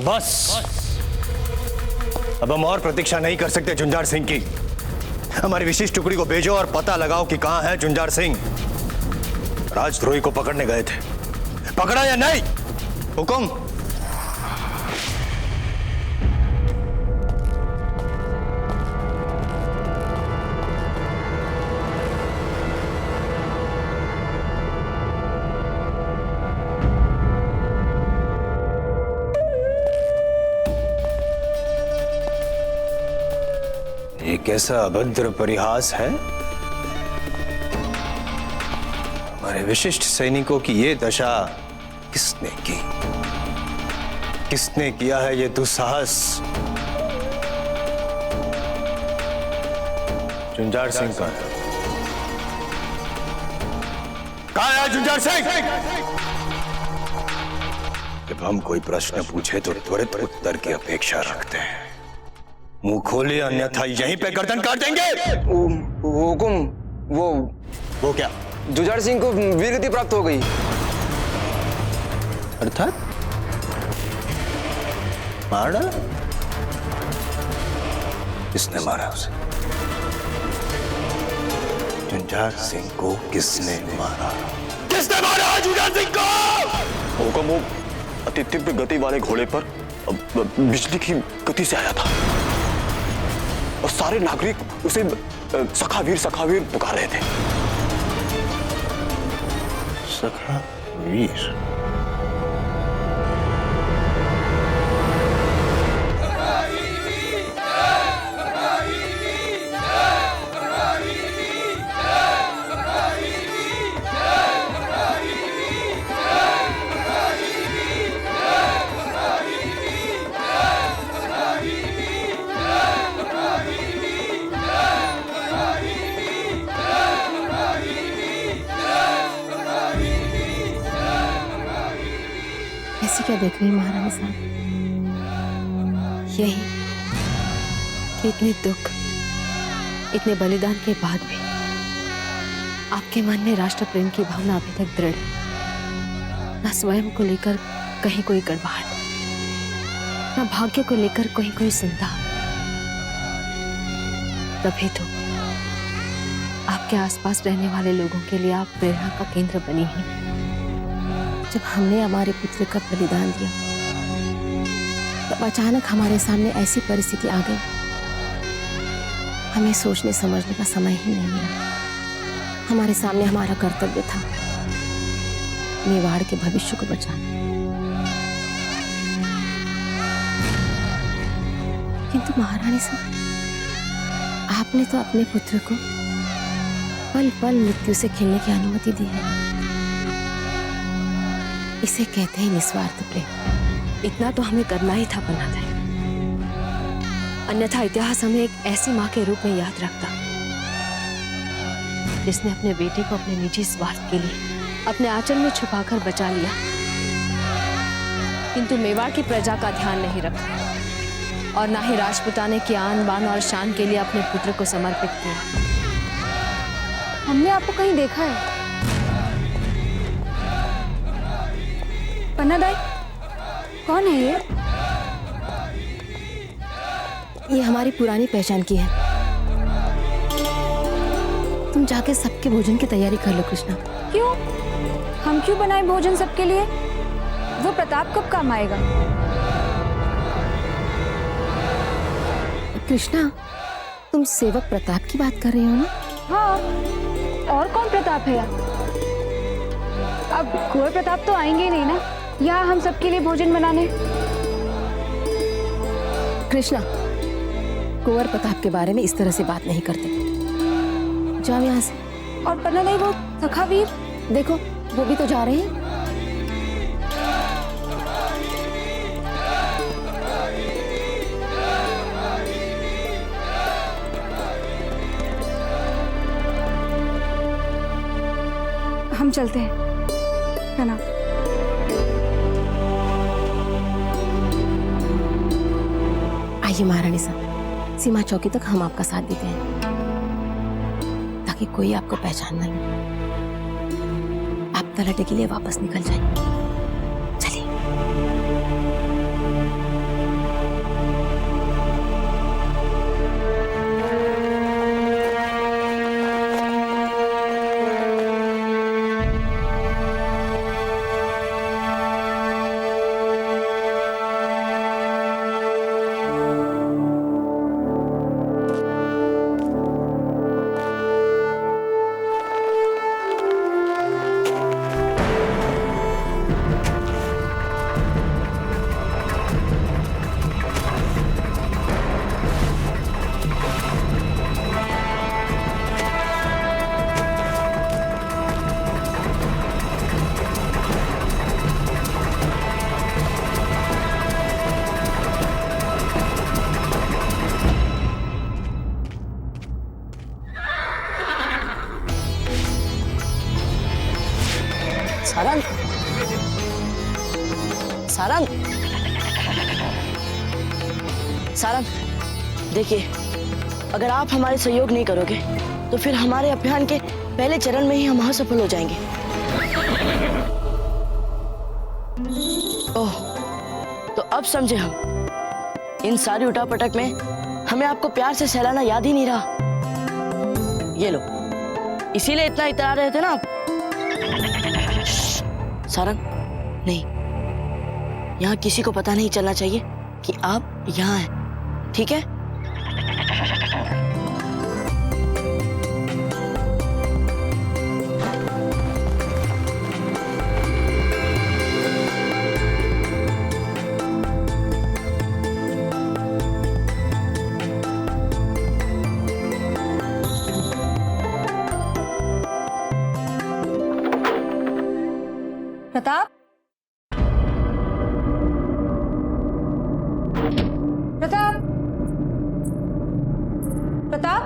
बस अब हम और प्रतीक्षा नहीं कर सकते झुंझार सिंह की। हमारी विशेष टुकड़ी को भेजो और पता लगाओ कि कहां है झुंझार सिंह। राजद्रोही को पकड़ने गए थे, पकड़ा या नहीं? हुकुम। ये कैसा अभद्र परिहास है? हमारे विशिष्ट सैनिकों की ये दशा किसने की? किसने किया है ये दुस्साहस? झुंझार सिंह कहाँ है? कहाँ है झुंझार सिंह? जब हम कोई प्रश्न पूछे तो त्वरित उत्तर की अपेक्षा रखते हैं। मुंह खोलिए अन्यथा यहीं पे गर्दन काट देंगे। हुकुम। वो क्या? झुंझार सिंह को वीरगति प्राप्त हो गई। अर्थात मार डाला? किसने मारा उसे? झुंझार सिंह को किसने मारा? किसने मारा झुंझार सिंह को? हुकुम, वो अति तीव्र गति वाले घोड़े पर बिजली की गति से आया था और सारे नागरिक उसे सखावीर पुकार रहे थे। सखावीर? ऐसी क्या देख रही महारानी साहब? यही कि इतने दुख, इतने बलिदान के बाद भी आपके मन में राष्ट्र प्रेम की भावना अभी तक दृढ़ है। न स्वयं को लेकर कहीं कोई गड़बड़ाहट, न भाग्य को लेकर कहीं कोई चिंता। तभी तो आपके आसपास रहने वाले लोगों के लिए आप प्रेरणा का केंद्र बनी हैं। जब हमने हमारे पुत्र का बलिदान दिया तब अचानक हमारे सामने ऐसी परिस्थिति आ गई, हमें सोचने समझने का समय ही नहीं मिला। हमारे सामने हमारा कर्तव्य था मेवाड़ के भविष्य को बचाना, किंतु महारानी साहब, आपने तो अपने पुत्र को पल पल मृत्यु से खेलने की अनुमति दी है। इसे कहते हैं निस्वार्थ प्रेम। इतना तो हमें करना ही था पन्नाधाय, अन्यथा इतिहास हमें एक ऐसी मां के रूप में याद रखता जिसने अपने बेटे को अपने निजी स्वार्थ के लिए अपने आंचल में छुपाकर बचा लिया, किंतु मेवाड़ की प्रजा का ध्यान नहीं रखा और ना ही राजपुताने की आन बान और शान के लिए अपने पुत्र को समर्पित किया। हमने आपको कहीं देखा है पन्नाधाय? कौन है ये? ये हमारी पुरानी पहचान की है। तुम जाके सबके भोजन की तैयारी कर लो कृष्णा। क्यों? हम क्यों बनाए भोजन सबके लिए? वो प्रताप कब काम आएगा? कृष्णा, तुम सेवक प्रताप की बात कर रही हो ना? हाँ, और कौन प्रताप है यार? अब कुंवर प्रताप तो आएंगे ही नहीं ना यहाँ हम सबके लिए भोजन बनाने। कृष्णा, कुंवर प्रताप के बारे में इस तरह से बात नहीं करते। जाओ यहाँ से। और पन्नाधाय, वो सखावीर देखो, वो भी तो जा रहे हैं। हम चलते हैं, है ना? आइए महारानी साहब, सीमा चौकी तक हम आपका साथ देते हैं ताकि कोई आपको पहचान न ले। आप तलहटे के लिए वापस निकल जाएं। चलिए। सारंग, सारंग, सारंग, देखिए, अगर आप हमारे सहयोग नहीं करोगे तो फिर हमारे अभियान के पहले चरण में ही हम असफल हो जाएंगे। ओह, तो अब समझे हम। इन सारी उठापटक में हमें आपको प्यार से सहलाना याद ही नहीं रहा। ये लो, इसीलिए इतना इतरा रहे थे ना आप। सारंग, नहीं, यहाँ किसी को पता नहीं चलना चाहिए कि आप यहाँ हैं, ठीक है? प्रताप, प्रताप, प्रताप,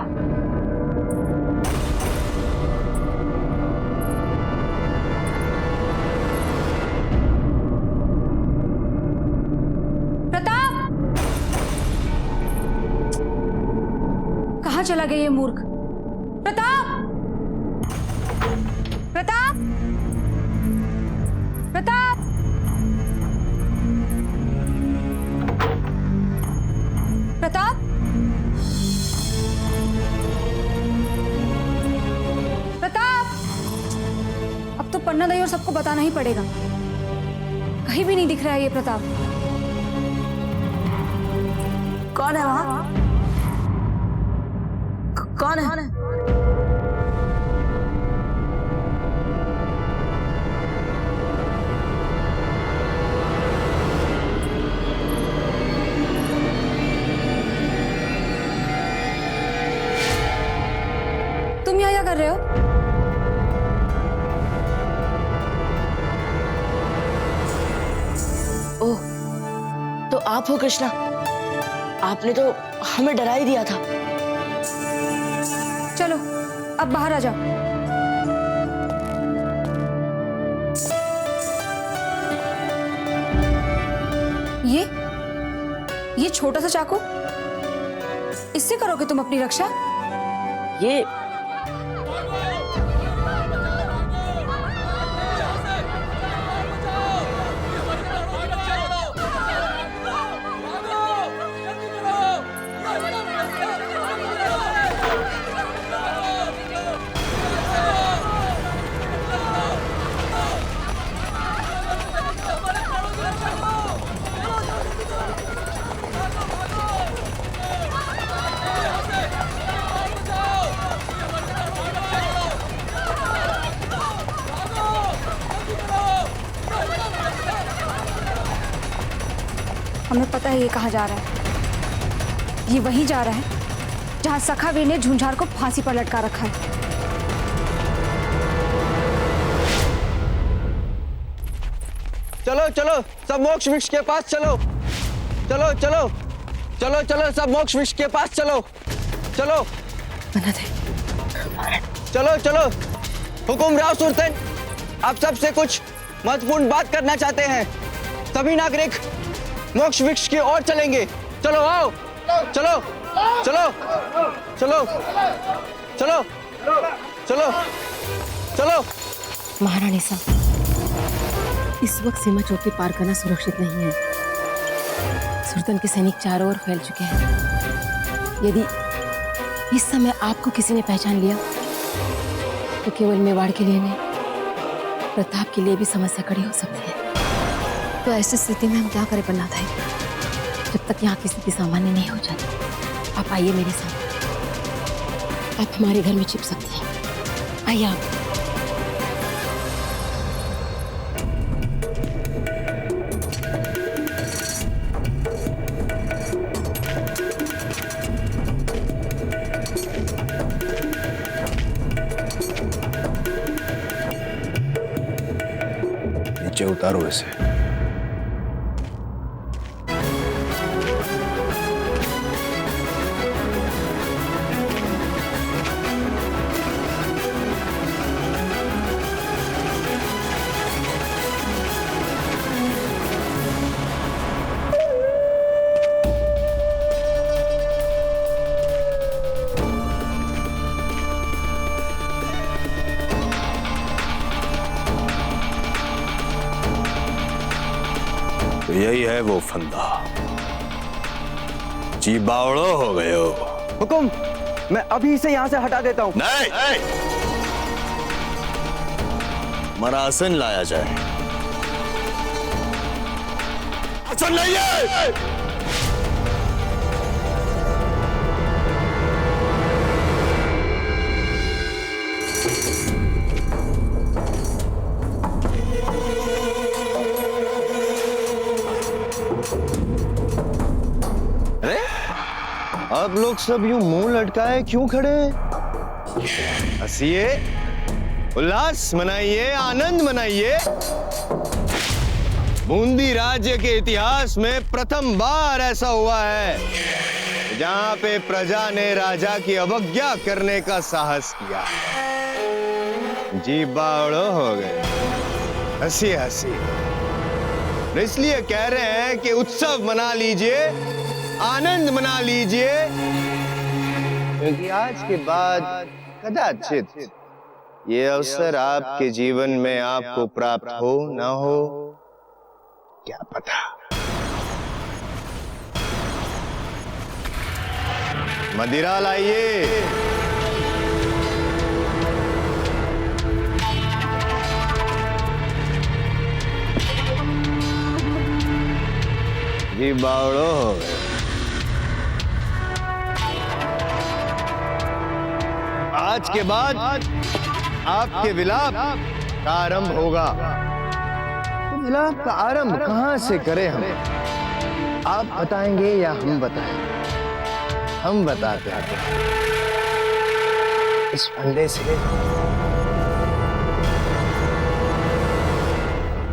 प्रताप, कहाँ चला गया ये मूर्ख? प्रताप, प्रताप, प्रताप, प्रताप, प्रताप, अब तो पन्ना दई और सबको बताना ही पड़ेगा। कहीं भी नहीं दिख रहा है ये प्रताप। कौन है वहां? कौन है? तुम यहाँ क्या कर रहे हो? ओह, तो आप हो कृष्णा। आपने तो हमें डरा ही दिया था। चलो अब बाहर आ जाओ। ये छोटा सा चाकू, इससे करोगे तुम अपनी रक्षा? ये हमें पता है ये कहाँ जा रहा है। ये वहीं जा रहा है जहाँ सखावीर ने झुंझार को फांसी पर लटका रखा है। चलो चलो सब मोक्ष वृक्ष के पास चलो। चलो चलो चलो चलो सब मोक्ष वृक्ष के पास चलो। चलो चलो चलो। हुकुम राव सुल्तान, आप सबसे कुछ महत्वपूर्ण बात करना चाहते हैं। सभी नागरिक मोक्ष वृक्ष की ओर चलेंगे। चलो आओ। चलो चलो चलो चलो चलो चलो। महारानी साहब, इस वक्त सीमा चौकी पार करना सुरक्षित नहीं है। सुल्तान के सैनिक चारों ओर फैल चुके हैं। यदि इस समय आपको किसी ने पहचान लिया तो केवल मेवाड़ के लिए नहीं, प्रताप के लिए भी समस्या खड़ी हो सकती है। तो ऐसी स्थिति में हम क्या करें पन्ना दाई, जब तक यहाँ की स्थिति सामान्य नहीं हो जाती। आप आइए मेरे साथ, आप हमारे घर में छिप सकती हैं। आइए आप। नीचे उतारो इसे। तो यही है वो फंदा। जी बावड़ो हो गए हो। हुकुम, मैं अभी इसे यहाँ से हटा देता हूँ। नहीं, मरासन लाया जाए। आसन नहीं है। अरे आप लोग सब यूं मुंह लटकाए क्यों खड़े हैं? हंसिए, उल्लास मनाइए, आनंद मनाइए। बूंदी राज्य के इतिहास में प्रथम बार ऐसा हुआ है जहां पे प्रजा ने राजा की अवज्ञा करने का साहस किया। जी बावड़ो हो गए। हंसिए हंसिए। इसलिए कह रहे हैं कि उत्सव मना लीजिए, आनंद मना लीजिए, क्योंकि आज के बाद कदाचित ये अवसर आपके जीवन में आपको प्राप्त हो ना हो, क्या पता। मदिरा लाइए। जी बावड़ो हो गए। आज के बाद आपके विलाप का आरंभ होगा। तो विलाप का आरंभ कहां से करें हम? आप बताएंगे या हम बताएंगे? हम बताते हैं इस फंदे से।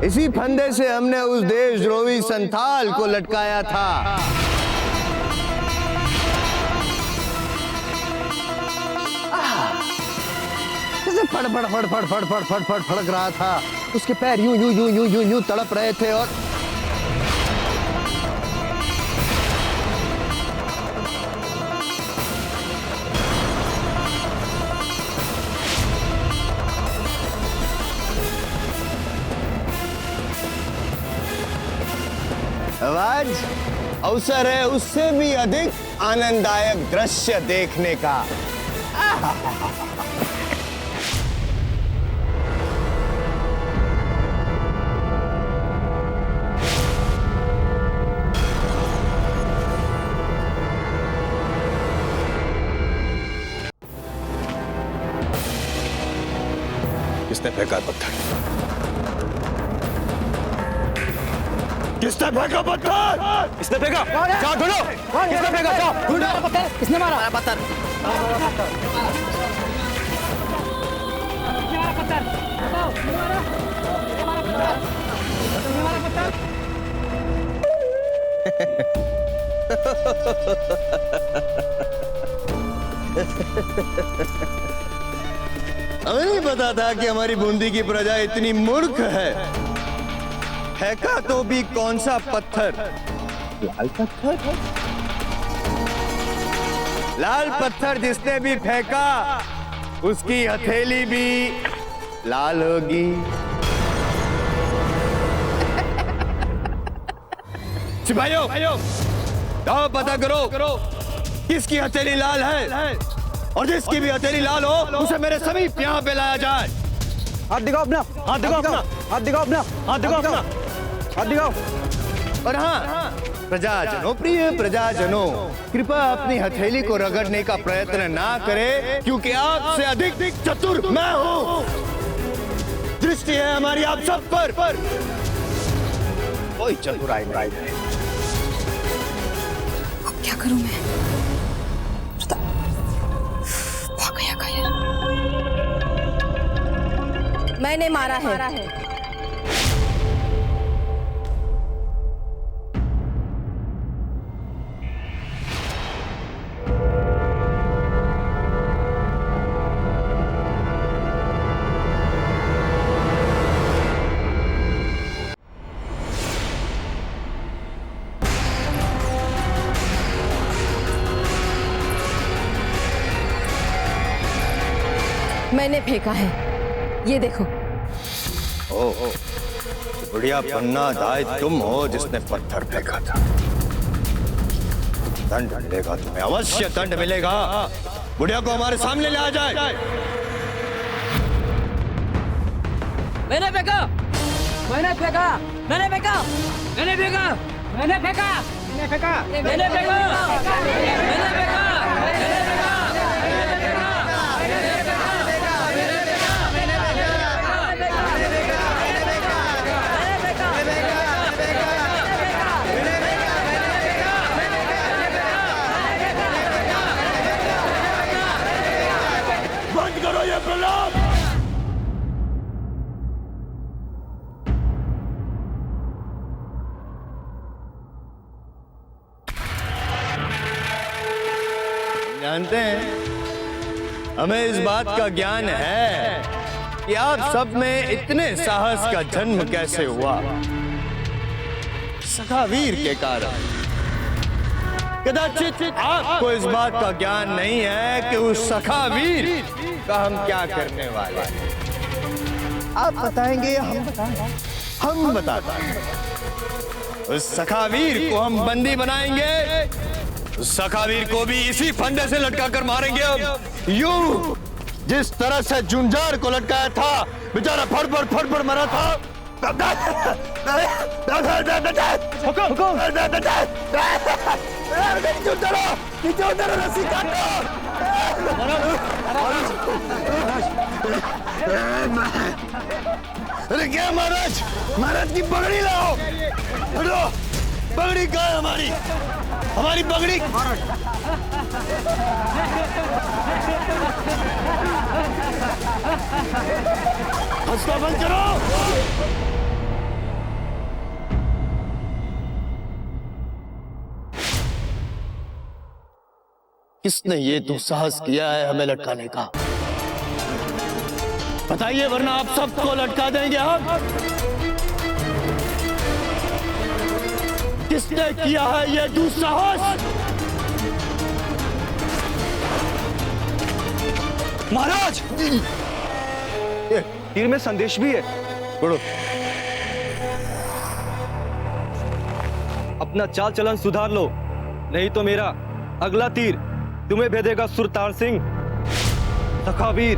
इसी फंदे से हमने उस देशद्रोही संथाल को लटकाया था। जैसे फड़ फड़ फड़ फड़ फड़ फड़ फड़ फड़ फड़क रहा था, उसके पैर यूं यूं यूं यूं यूं यूं तड़प रहे थे। और आवाज अवसर है उससे भी अधिक आनंददायक दृश्य देखने का। किसने फेंका पत्थर? किसने फेंका पत्थर? किसने फेंका? जाओ ढूंढो। किसने फेंका? जाओ ढूंढो। पत्थर किसने मारा? पत्थर। हमें नहीं पता था कि हमारी बूंदी की प्रजा इतनी मूर्ख है। फेंका तो भी कौन सा पत्थर? लाल पत्थर। लाल पत्थर जिसने भी फेंका उसकी हथेली भी लाल होगी। सिपाहियों, जाओ पता करो किसकी हथेली लाल है, और जिसकी भी हथेली लाल हो उसे मेरे समीप यहाँ पे लाया जाए। हाथ दिखाओ अपना, हाथ दिखाओ अपना, हाथ दिखाओ अपना, हाथ दिखाओ अपना, हाथ दिखाओ। और हाँ, प्रजाजनों, प्रिय प्रजाजनों, कृपया अपनी हथेली को रगड़ने का प्रयत्न ना करें, क्योंकि आपसे अधिक चतुर मैं हूँ। दृष्टि है हमारी आप सब पर। कोई चतुराई नहीं। अब क्या करूं मैं? भाग गया कायर। मैंने मारा है। मैंने फेंका है, ये देखो। ओह, बुढ़िया पन्ना दाई तुम हो जिसने पत्थर फेंका था। दंड मिलेगा तुम्हें, अवश्य दंड मिलेगा। बुढ़िया को हमारे सामने ले आ जाए। मैंने फेंका, मैंने फेंका, मैंने फेंका, मैंने फेंका, मैंने फेंका, मैंने फेंका, मैंने फेंका, मैंने फेंका, बंद करो ये प्रलाप। जानते हैं, हमें इस बात का ज्ञान है कि आप सब में इतने साहस का जन्म कैसे हुआ। सखावीर के कारण। कदाचित आपको इस बात का ज्ञान नहीं है कि उस सखावीर का हम क्या करने वाले हैं। आप बताएंगे, हम बताते हैं। उस सखावीर को हम बंदी बनाएंगे, उस सखावीर को भी इसी फंदे से लटका कर मारेंगे। अब यूं जिस तरह से जुंजार को लटकाया था, बेचारा फड़ मरा था। हुकुम, नीचे उतरो, रस्सी काटो। अरे क्या महाराज, महाराज की पगड़ी लाओ। हटो, पगड़ी कहाँ है हमारी? हमारी पगड़ी। हंसना बंद करो। किसने ये दुस्साहस किया है हमें लटकाने का? बताइए, वरना आप सबको लटका देंगे हम। किसने किया है ये दुस्साहस? महाराज, तीर में संदेश भी है। पढ़ो। अपना चाल चलन सुधार लो, नहीं तो मेरा अगला तीर तुम्हें भेदेगा सुरतार सिंह, सखावीर।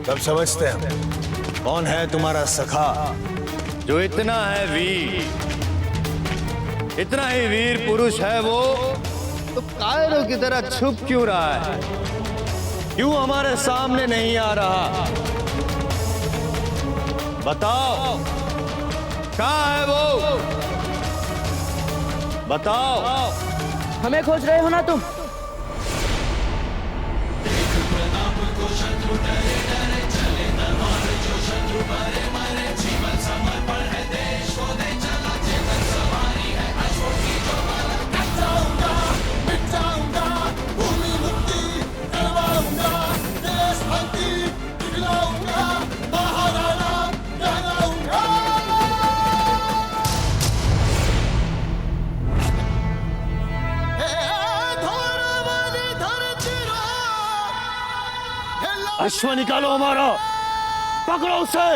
सब समझते हैं कौन है तुम्हारा सखा जो इतना है वीर, इतना ही वीर पुरुष है वो, तो कायरों की तरह छुप क्यों रहा है? क्यों हमारे सामने नहीं आ रहा? बताओ, कहाँ है वो? बताओ। हमें खोज रहे हो ना तुम? अश्व निकालो हमारा, पकड़ो उसे।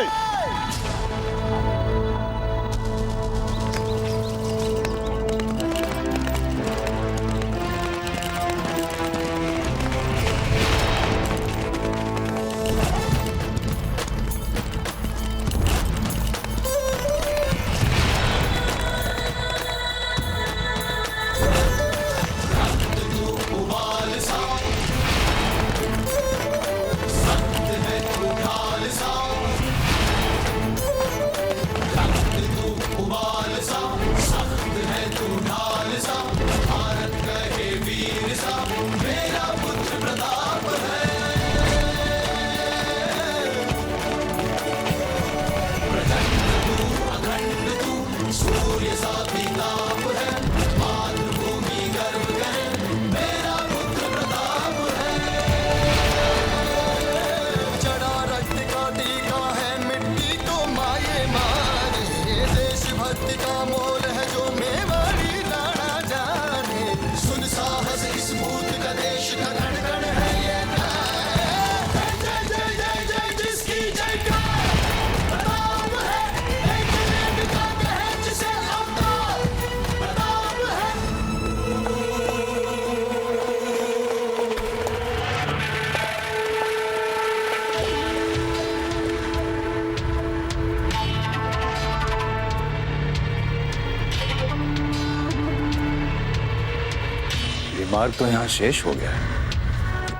दिमाग तो यहाँ शेष हो गया है।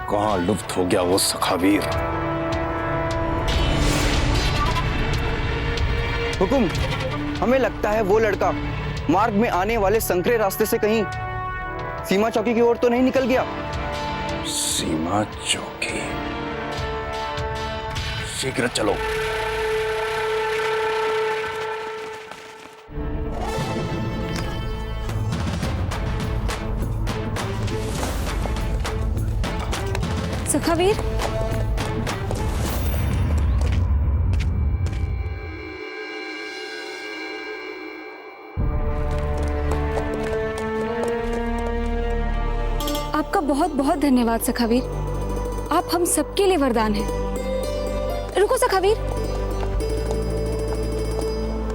कहाँ लुप्त हो गया वो सखावीर। हुकुम, हमें लगता है वो लड़का मार्ग में आने वाले संकरे रास्ते से कहीं सीमा चौकी की ओर तो नहीं निकल गया। सीमा चौकी, शीघ्र चलो। सखावीर, आपका बहुत बहुत धन्यवाद सखावीर। आप हम सबके लिए वरदान हैं। रुको सखावीर,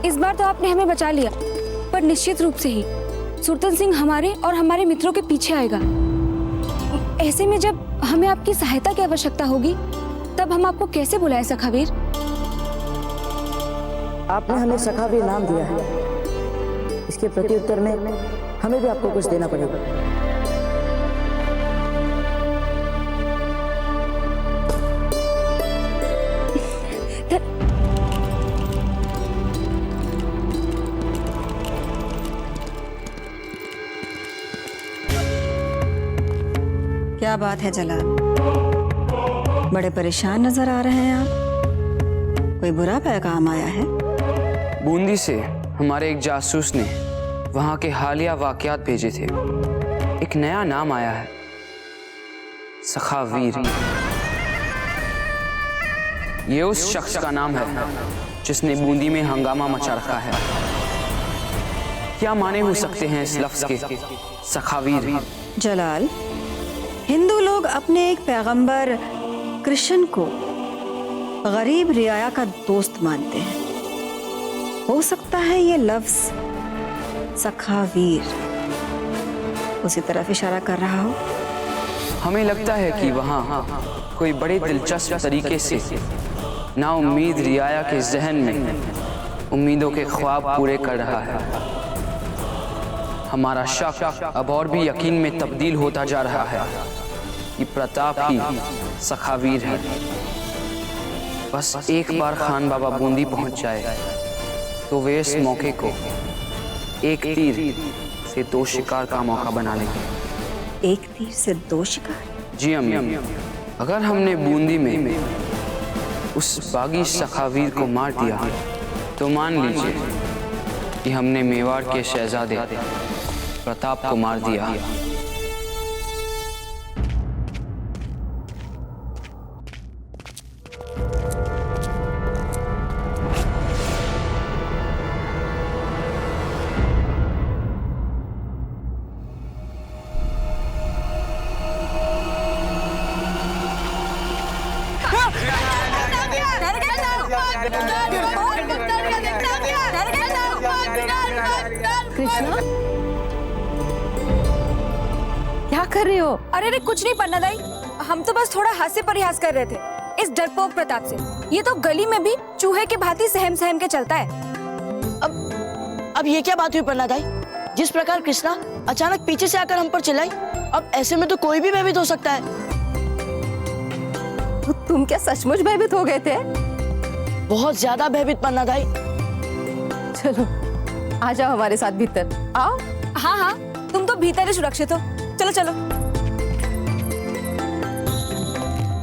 इस बार तो आपने हमें बचा लिया, पर निश्चित रूप से ही सुरतन सिंह हमारे और हमारे मित्रों के पीछे आएगा। ऐसे में जब हमें आपकी सहायता की आवश्यकता होगी, तब हम आपको कैसे बुलाएं सखावीर? आपने हमें सखावीर नाम दिया है, इसके प्रत्युत्तर में हमें भी आपको कुछ देना पड़ेगा। क्या बात है जलाल, बड़े परेशान नजर आ रहे हैं आप। कोई बुरा पैगाम आया है? बूंदी से हमारे एक जासूस ने वहां के हालिया वाकयात भेजे थे। एक नया नाम आया है, सखावीर। ये उस शख्स का नाम है जिसने बूंदी में हंगामा मचा रखा है। क्या माने हो सकते हैं इस लफ्ज के, सखावीर? जलाल, हिंदू लोग अपने एक पैगंबर कृष्ण को गरीब रियाया का दोस्त मानते हैं। हो सकता है ये लफ्ज सखावीर उसी तरफ इशारा कर रहा हो। हमें लगता है कि वहाँ कोई बड़े दिलचस्प तरीके से नाउम्मीद रियाया के जहन में उम्मीदों के ख्वाब पूरे कर रहा है। हमारा शक अब और भी यकीन में तब्दील होता जा रहा है कि प्रताप ही सखावीर है। बस एक बार खान बाबा बूंदी पहुंच जाए तो वे इस मौके को एक तीर से दो शिकार का मौका बना लेंगे। एक तीर से दो शिकार? जी अम्मी, अगर हमने बूंदी में उस बागी सखावीर को मार दिया तो मान लीजिए कि हमने मेवाड़ के शहजादे प्रताप को मार दिया। कृष्णा, क्या कर रहे हो? अरे कुछ नहीं पन्ना दाई, हम तो बस थोड़ा हास्य परिहास कर रहे थे इस डरपोक प्रताप से। ये तो गली में भी चूहे के भांति सहम सहम के चलता है। अब ये क्या बात हुई पन्ना दाई? जिस प्रकार कृष्णा अचानक पीछे से आकर हम पर चिल्लाई, अब ऐसे में तो कोई भी भयभीत हो सकता है। तो तुम क्या सचमुच भयभीत हो गए थे? बहुत ज्यादा भयभीत पन्ना दाई। चलो आ जाओ हमारे साथ भीतर, आओ। हाँ हाँ, तुम तो भीतर ही सुरक्षित हो। चलो चलो।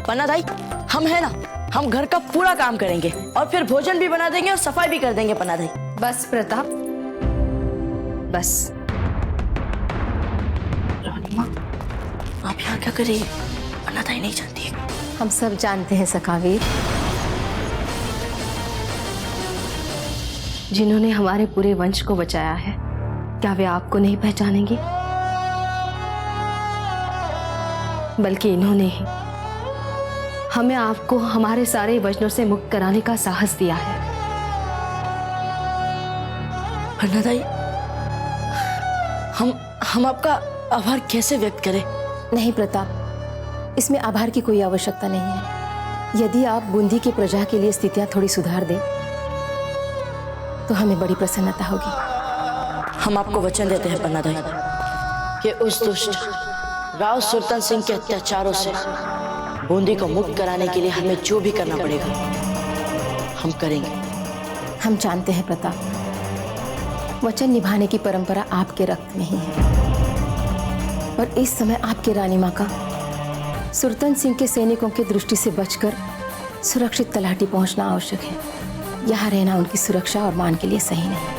पन्ना दाई, हम है ना, हम घर का पूरा काम करेंगे और फिर भोजन भी बना देंगे और सफाई भी कर देंगे पन्ना दाई। बस प्रताप, बस। आप यहाँ क्या कर रही है? पन्ना दाई नहीं जानती है। हम सब जानते हैं सखावीर, जिन्होंने हमारे पूरे वंश को बचाया है, क्या वे आपको नहीं पहचानेंगे? बल्कि इन्होंने ही हमें आपको हमारे सारे वचनों से मुक्त कराने का साहस दिया है। पन्ना दाई, हम आपका आभार कैसे व्यक्त करें? नहीं प्रताप, इसमें आभार की कोई आवश्यकता नहीं है। यदि आप बूंदी की प्रजा के लिए स्थितियां थोड़ी सुधार दें तो हमें बड़ी प्रसन्नता होगी। हम आपको वचन देते हैं पन्ना दाई कि उस दुष्ट राव सुल्तान सिंह के अत्याचारों से बूंदी को मुक्त कराने के लिए हमें जो भी करना पड़ेगा हम करेंगे। हम जानते हैं प्रताप, वचन निभाने की परंपरा आपके रक्त में ही है, पर इस समय आपकी रानी माँ का सुल्तान सिंह के सैनिकों की दृष्टि से बचकर सुरक्षित तलाटी पहुंचना आवश्यक है। यहाँ रहना उनकी सुरक्षा और मान के लिए सही नहीं।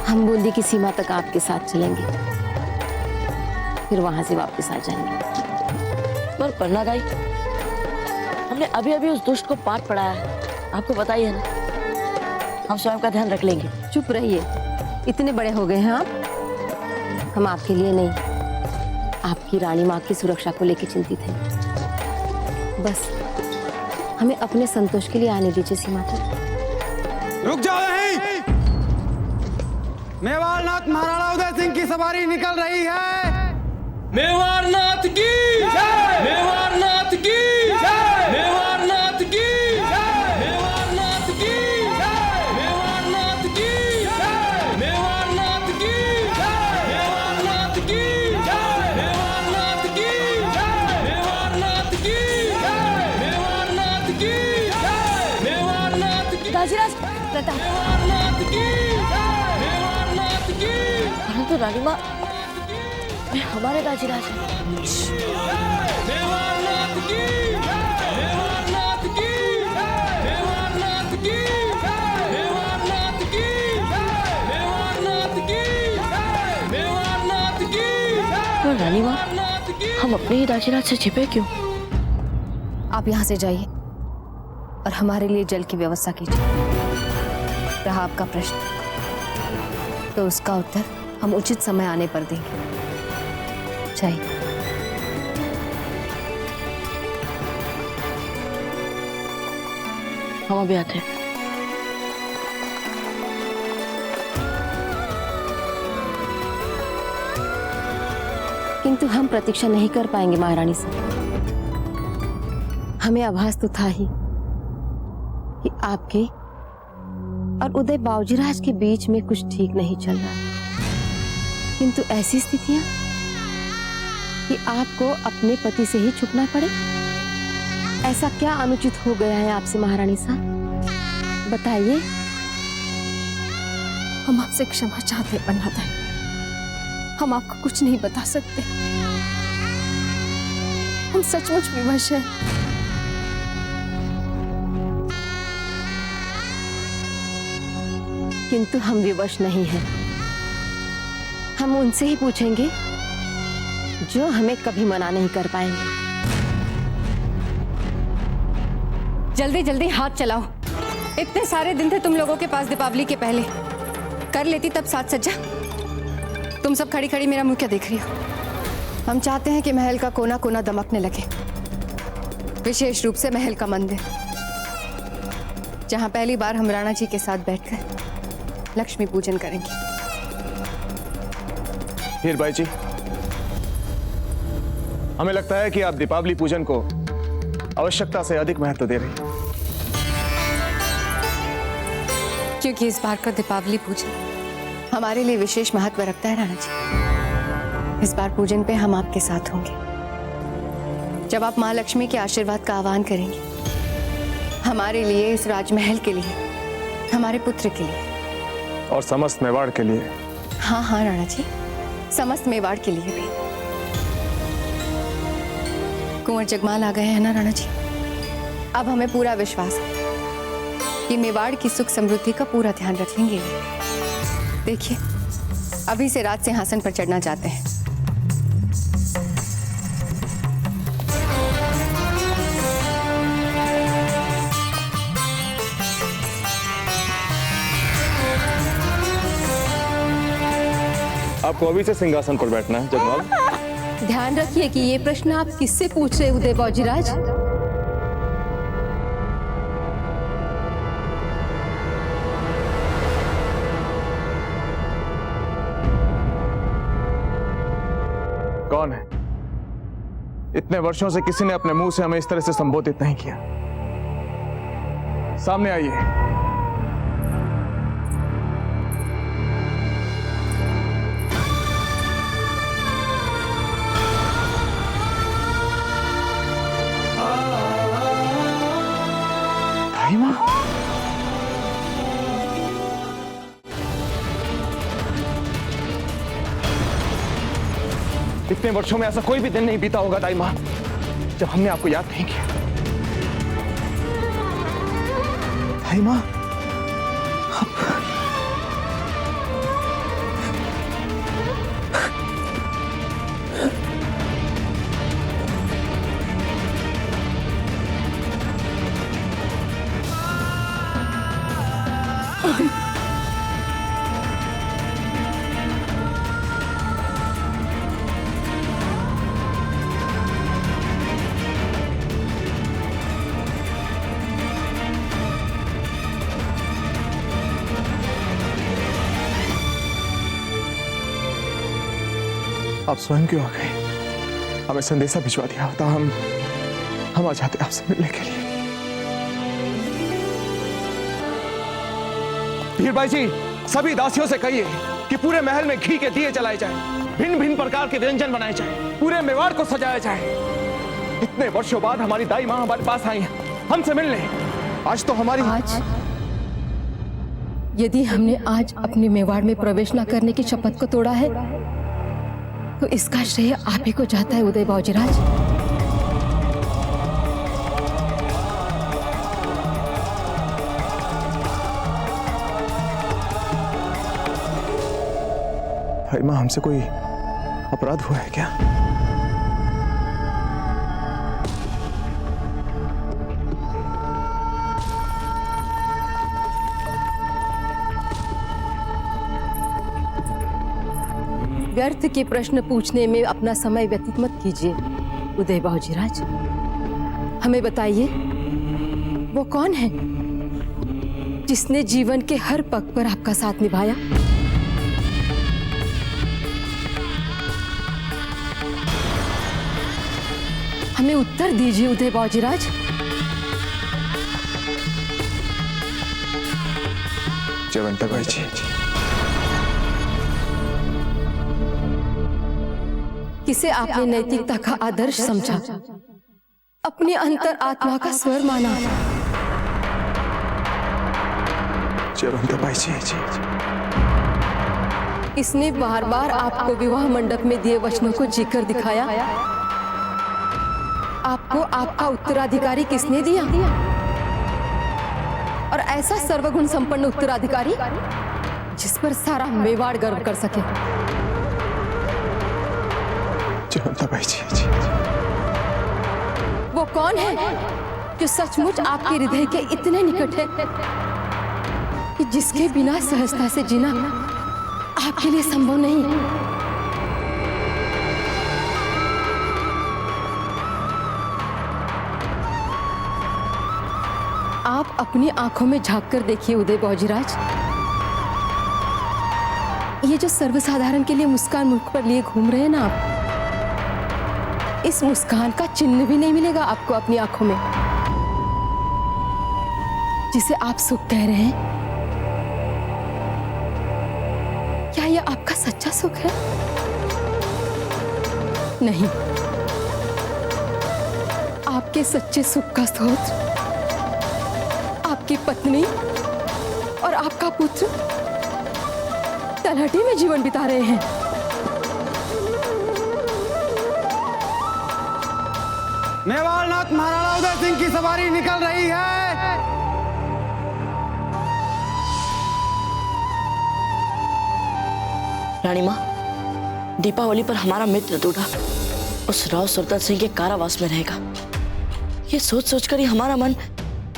हम बूंदी की सीमा तक आपके साथ चलेंगे, फिर वहां से वापस आ जाएंगे। पर पन्ना दाई, हमने अभी अभी उस दुष्ट को पाठ पढ़ाया है, आपको पता ही है ना। हम स्वयं का ध्यान रख लेंगे। चुप रहिए, इतने बड़े हो गए हैं आप। हम आपके लिए नहीं, आपकी रानी माँ की सुरक्षा को लेकर चिंतित हैं। बस हमें अपने संतोष के लिए आने दीजिए सीमा तक। रुक जाओ यहीं। मेवाड़नाथ महाराणा उदय सिंह की सवारी निकल रही है। मेवाड़नाथ की जय! मेवाड़नाथ की जय! मेवाड़नाथ की जय! मेवाड़नाथ की जय! मेवाड़नाथ की जय! मेवाड़नाथ की जय! मेवाड़नाथ की जय! मेवाड़नाथ की जय! मेवाड़नाथ की जय! मेवाड़नाथ की जय! मेवाड़नाथ की गाजीराज प्रताप, मेवाड़नाथ की जय! मेवाड़नाथ की परंतु रानी माँ, मैं हमारे राजीराज हैं। मेवाड़नाथ की मेवाड़नाथ की मेवाड़नाथ की मेवाड़नाथ की मेवाड़नाथ की मेवाड़नाथ की पर रानी माँ, हम अपने ही राजीराज से छिपे क्यों? आप यहाँ से जाइए और हमारे लिए जल की व्यवस्था कीजिए। रहा आपका प्रश्न, तो उसका उत्तर हम उचित समय आने पर देंगे। चाहिए। हम अभी आते हैं। किंतु हम प्रतीक्षा नहीं कर पाएंगे महारानी से। हमें आभास तो था ही कि आपके और उदय बाबूजीराज के बीच में कुछ ठीक नहीं चल रहा, किंतु ऐसी स्थितियां कि आपको अपने पति से ही छुपना पड़े। ऐसा क्या अनुचित हो गया है आपसे महारानी साहब, बताइए। हम आपसे क्षमा चाहते हैं पन्ना दाई, हम आपको कुछ नहीं बता सकते। हम सचमुच विवश हैं। किंतु हम विवश नहीं हैं। हम उनसे ही पूछेंगे जो हमें कभी मना नहीं कर पाएंगे। जल्दी जल्दी हाथ चलाओ। इतने सारे दिन थे तुम लोगों के पास दीपावली के पहले, कर लेती तब साज सज्जा। तुम सब खड़ी खड़ी मेरा मुंह क्या देख रही हो? हम चाहते हैं कि महल का कोना कोना दमकने लगे, विशेष रूप से महल का मंदिर, जहां पहली बार हम राणा जी के साथ बैठकर लक्ष्मी पूजन करेंगे। हीरबाई जी, हमें लगता है कि आप दीपावली पूजन को आवश्यकता से अधिक महत्व दे रही हैं। क्योंकि इस बार का दीपावली पूजन हमारे लिए विशेष महत्व रखता है राणा जी। इस बार पूजन पे हम आपके साथ होंगे। जब आप माँ लक्ष्मी के आशीर्वाद का आह्वान करेंगे, हमारे लिए, इस राजमहल के लिए, हमारे पुत्र के लिए और समस्त मेवाड़ के लिए। हाँ हाँ राणा जी, समस्त मेवाड़ के लिए भी। कुंवर जगमाल आ गए हैं ना राणा जी। अब हमें पूरा विश्वास है कि मेवाड़ की सुख समृद्धि का पूरा ध्यान रखेंगे। देखिए, अभी से राज सिंहासन पर चढ़ना चाहते हैं। आपको अभी से सिंहासन पर बैठना है जगमाल। ध्यान रखिए कि ये प्रश्न आप किससे पूछ रहे उदय बाबूजीराज? कौन है? इतने वर्षों से किसी ने अपने मुंह से हमें इस तरह से संबोधित नहीं किया। सामने आइए। दाई माँ, इतने वर्षों में ऐसा कोई भी दिन नहीं बीता होगा दाई माँ जब हमने आपको याद नहीं किया। दाई माँ, आप स्वयं क्यों आ गए? हमें संदेशा भिजवा दिया होता, हम आ जाते आपसे मिलने के लिए। वीरबाई जी, सभी दासियों से कहिए कि पूरे महल में घी के दिए जलाए जाएं, भिन्न भिन्न प्रकार के व्यंजन बनाए जाएं, पूरे मेवाड़ को सजाया जाए। इतने वर्षों बाद हमारी दाई माँ हमारे पास आई हैं, हमसे मिलने। आज तो हमारी यदि हमने आज अपने मेवाड़ में प्रवेश न करने की शपथ को तोड़ा है तो इसका श्रेय आप ही को जाता है उदय बाबूजीराज। भाई माँ, हमसे कोई अपराध हुआ है क्या? व्यर्थ के प्रश्न पूछने में अपना समय व्यतीत मत कीजिए उदय बाबूजीराज। हमें बताइए, वो कौन है जिसने जीवन के हर पग पर आपका साथ निभाया? हमें उत्तर दीजिए उदय बाबूजीराज। जयवंताबाई जी, किसे आपने नैतिकता का आदर्श समझा, अपनी अंतर आत्मा का स्वर माना? जयवंताबाई जी, किसने बार बार आपको विवाह मंडप में दिए वचनों को जीकर दिखाया? आपको आपका उत्तराधिकारी किसने दिया? और ऐसा सर्वगुण संपन्न उत्तराधिकारी जिस पर सारा मेवाड़ गर्व कर सके। जयवंताबाई जी, वो कौन है जो सचमुच आपके हृदय के इतने निकट है कि जिसके बिना सहजता से जीना आपके लिए संभव नहीं? आप अपनी आंखों में झांक कर देखिए उदय बाबूजीराज। ये जो सर्वसाधारण के लिए मुस्कान मुख पर लिए घूम रहे हैं ना आप, इस मुस्कान का चिन्ह भी नहीं मिलेगा आपको अपनी आंखों में। जिसे आप सुख कह रहे हैं, क्या यह आपका सच्चा सुख है? नहीं, आपके सच्चे सुख का स्रोत आपकी पत्नी और आपका पुत्र तलहटी में जीवन बिता रहे हैं। मेवाड़नाथ महाराणा उदय सिंह की सवारी निकल रही है। रानी माँ, दीपावली पर हमारा मित्र दूढ़ा उस राव सुरतन सिंह के कारावास में रहेगा। ये सोच सोचकर ही हमारा मन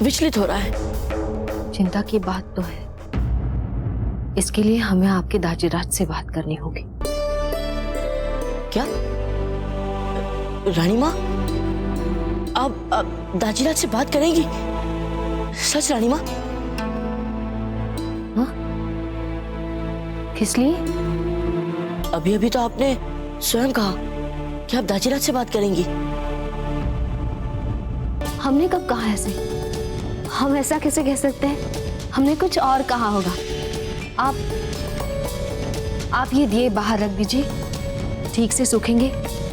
विचलित हो रहा है। चिंता की बात तो है, इसके लिए हमें आपके दाजीराज से बात करनी होगी। क्या रानी माँ, आप दाजीराज से बात करेंगी? सच रानी माँ? हाँ? किस लिए? अभी अभी तो आपने स्वयं कहा कि आप दाजीराज से बात करेंगी। हमने कब कहा ऐसे? हम ऐसा कैसे कह सकते हैं? हमने कुछ और कहा होगा। आप ये दिए बाहर रख दीजिए, ठीक से सूखेंगे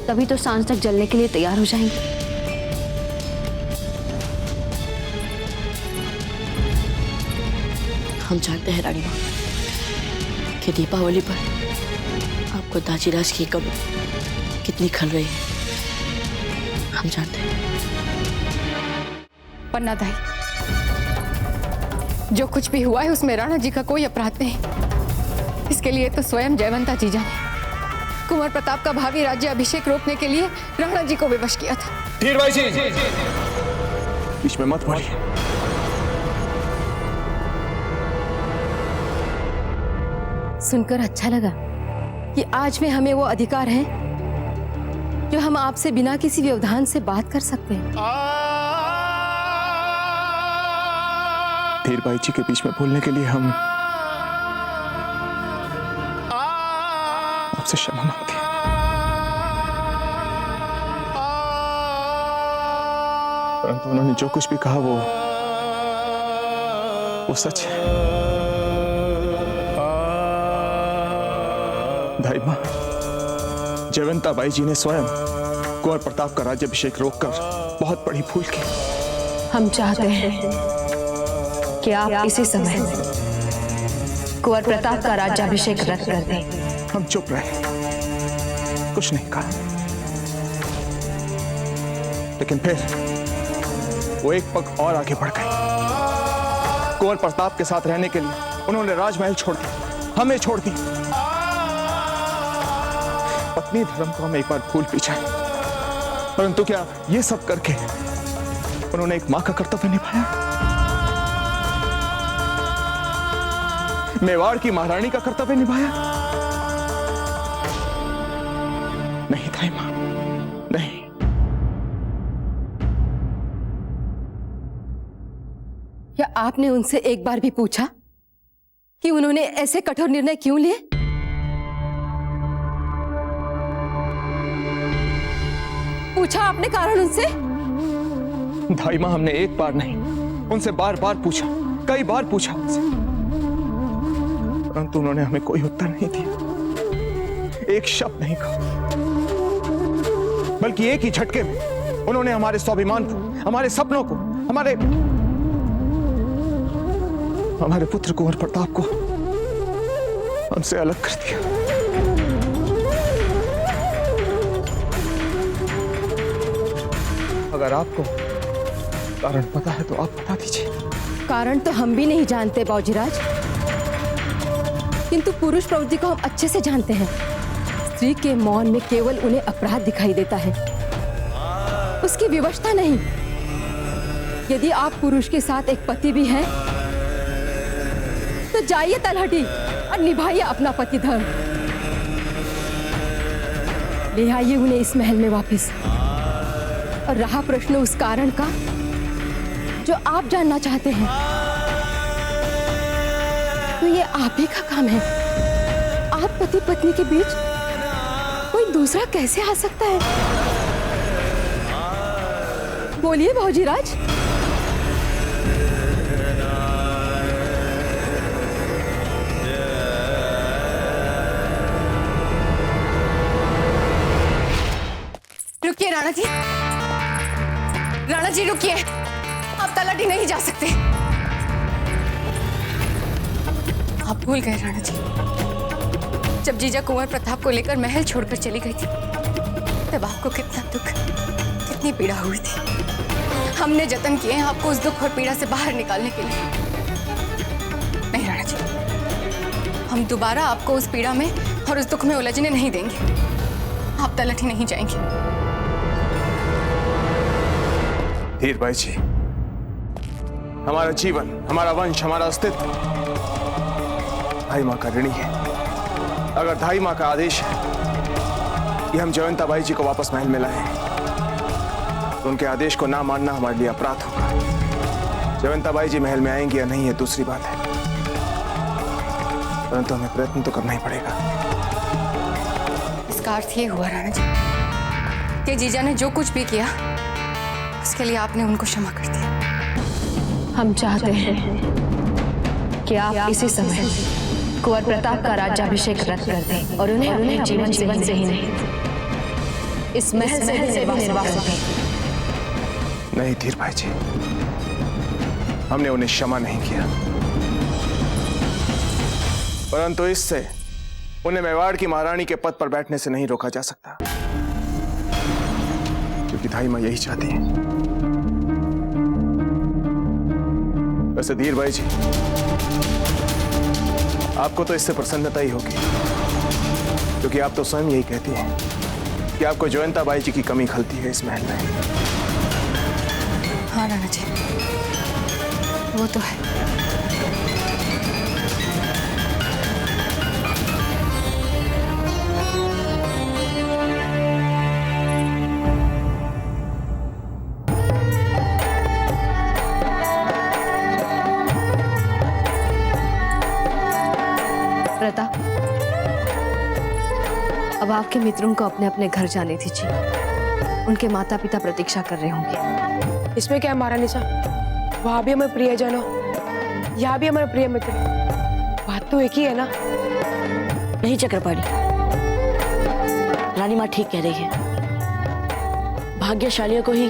तभी तो सांझ तक जलने के लिए तैयार हो जाएंगे। हम जानते हैं रानी माँ कि दीपावली पर आपको दाजीराज की कब्र कितनी खल रही है। हम जानते हैं। पन्ना दाई, जो कुछ भी हुआ है उसमें राणा जी का कोई अपराध नहीं। इसके लिए तो स्वयं जयवंता जीजा ने कुंवर प्रताप का भावी राज्य अभिषेक रोकने के लिए राणा जी को विवश किया था। धीर भाई जी, बीच में मत बोलिए। सुनकर अच्छा लगा कि आज में हमें वो अधिकार है जो हम आपसे बिना किसी व्यवधान से बात कर सकते हैं। धीर भाई जी के बीच में बोलने के लिए हम आपसे क्षमा मांगते हैं। परंतु उन्होंने जो कुछ भी कहा वो सच है। दाई मां, जयवंता बाई जी ने स्वयं कुंवर प्रताप का राज्याभिषेक रोककर बहुत बड़ी भूल की। हम चाहते हैं कि आप इसी समय कुंवर प्रताप का राज्याभिषेक रद्द कर दें। हम चुप रहे, कुछ नहीं कहा। लेकिन फिर वो एक पग और आगे बढ़ गए। कुंवर प्रताप के साथ रहने के लिए उन्होंने राजमहल छोड़ दिया, हमें छोड़ दी। पत्नी धर्म को हम एक बार भूल भी जाए, परंतु क्या ये सब करके उन्होंने एक मां का कर्तव्य निभाया? मेवाड़ की महारानी का कर्तव्य निभाया? नहीं दाई मां, नहीं। क्या आपने उनसे एक बार भी पूछा कि उन्होंने ऐसे कठोर निर्णय क्यों लिए? पूछा आपने कारण उनसे? दाई मां, हमने एक बार नहीं, उनसे बार बार पूछा, कई बार पूछा उनसे, परंतु उन्होंने हमें कोई उत्तर नहीं दिया, एक शब्द नहीं कहा। बल्कि एक ही झटके में उन्होंने हमारे स्वाभिमान को, हमारे सपनों को, हमारे पुत्र कुंवर प्रताप को हमसे अलग कर दिया। अगर आपको कारण पता है तो आप बता दीजिए। कारण तो हम भी नहीं जानते बाबूजीराज, किंतु पुरुष प्रवृत्ति को हम अच्छे से जानते हैं। स्त्री के मौन में केवल उन्हें अपराध दिखाई देता है, उसकी विवशता नहीं। यदि आप पुरुष के साथ एक पति भी हैं, तो जाइए तलहटी और निभाइए अपना पति धर्म। ले आइए उन्हें इस महल में वापस। और रहा प्रश्न उस कारण का जो आप जानना चाहते हैं, तो ये आप ही का काम है। आप पति पत्नी के बीच कोई दूसरा कैसे आ सकता है? बोलिए बाबूजीराज। रुकिए राणा जी, राणा जी रुकिए, आप तलहटी नहीं जा सकते। आप भूल गए राणा जी, जब जीजा कुंवर प्रताप को लेकर महल छोड़कर चली गई थी, तब आपको कितना दुख, कितनी पीड़ा हुई थी। हमने जतन किए हैं आपको उस दुख और पीड़ा से बाहर निकालने के लिए। नहीं राणा जी, हम दोबारा आपको उस पीड़ा में और उस दुख में उलझने नहीं देंगे। आप तलहटी नहीं जाएंगे। धीर भाई जी, हमारा जीवन, हमारा वंश, हमारा अस्तित्व धाई मां का ऋणी है। अगर धाई मां का आदेश है कि हम जयवंता बाई जी को वापस महल में लाएं, तो उनके आदेश को ना मानना हमारे लिए अपराध होगा। जयवंता बाई जी महल में आएंगी या नहीं, है दूसरी बात है, परंतु हमें प्रयत्न तो करना ही पड़ेगा। इसका अर्थ ये हुआ राणा जी कि जीजा ने जो कुछ भी किया उसके लिए आपने उनको क्षमा कर दिया। हम चाहते हैं कि आप इसी समय कुंवर प्रताप का राज्याभिषेक रद्द कर दें और उन्हें अपने जीवन से ही नहीं, इस महल से भी निर्वासित कर दें। नहीं धीर भाई जी, हमने उन्हें क्षमा नहीं किया, परंतु इससे उन्हें मेवाड़ की महारानी के पद पर बैठने से नहीं रोका जा सकता, क्योंकि दाई मां यही चाहती है। वैसे धीर भाई जी, आपको तो इससे प्रसन्नता ही होगी, क्योंकि आप तो स्वयं यही कहती हैं कि आपको जयंता बाई जी की कमी खलती है इस महल में। हाँ राणा जी, वो तो है। प्रताप, अब आपके मित्रों को अपने अपने घर जाने दीजिए। उनके माता पिता प्रतीक्षा कर रहे होंगे। इसमें क्या है महारानी साहब, वहां भी हमारे प्रियजन हो, यहाँ भी हमारे प्रिय मित्र, बात तो एक ही है ना। नहीं चक्रपाणी, रानी माँ ठीक कह रही है। भाग्यशालियों को ही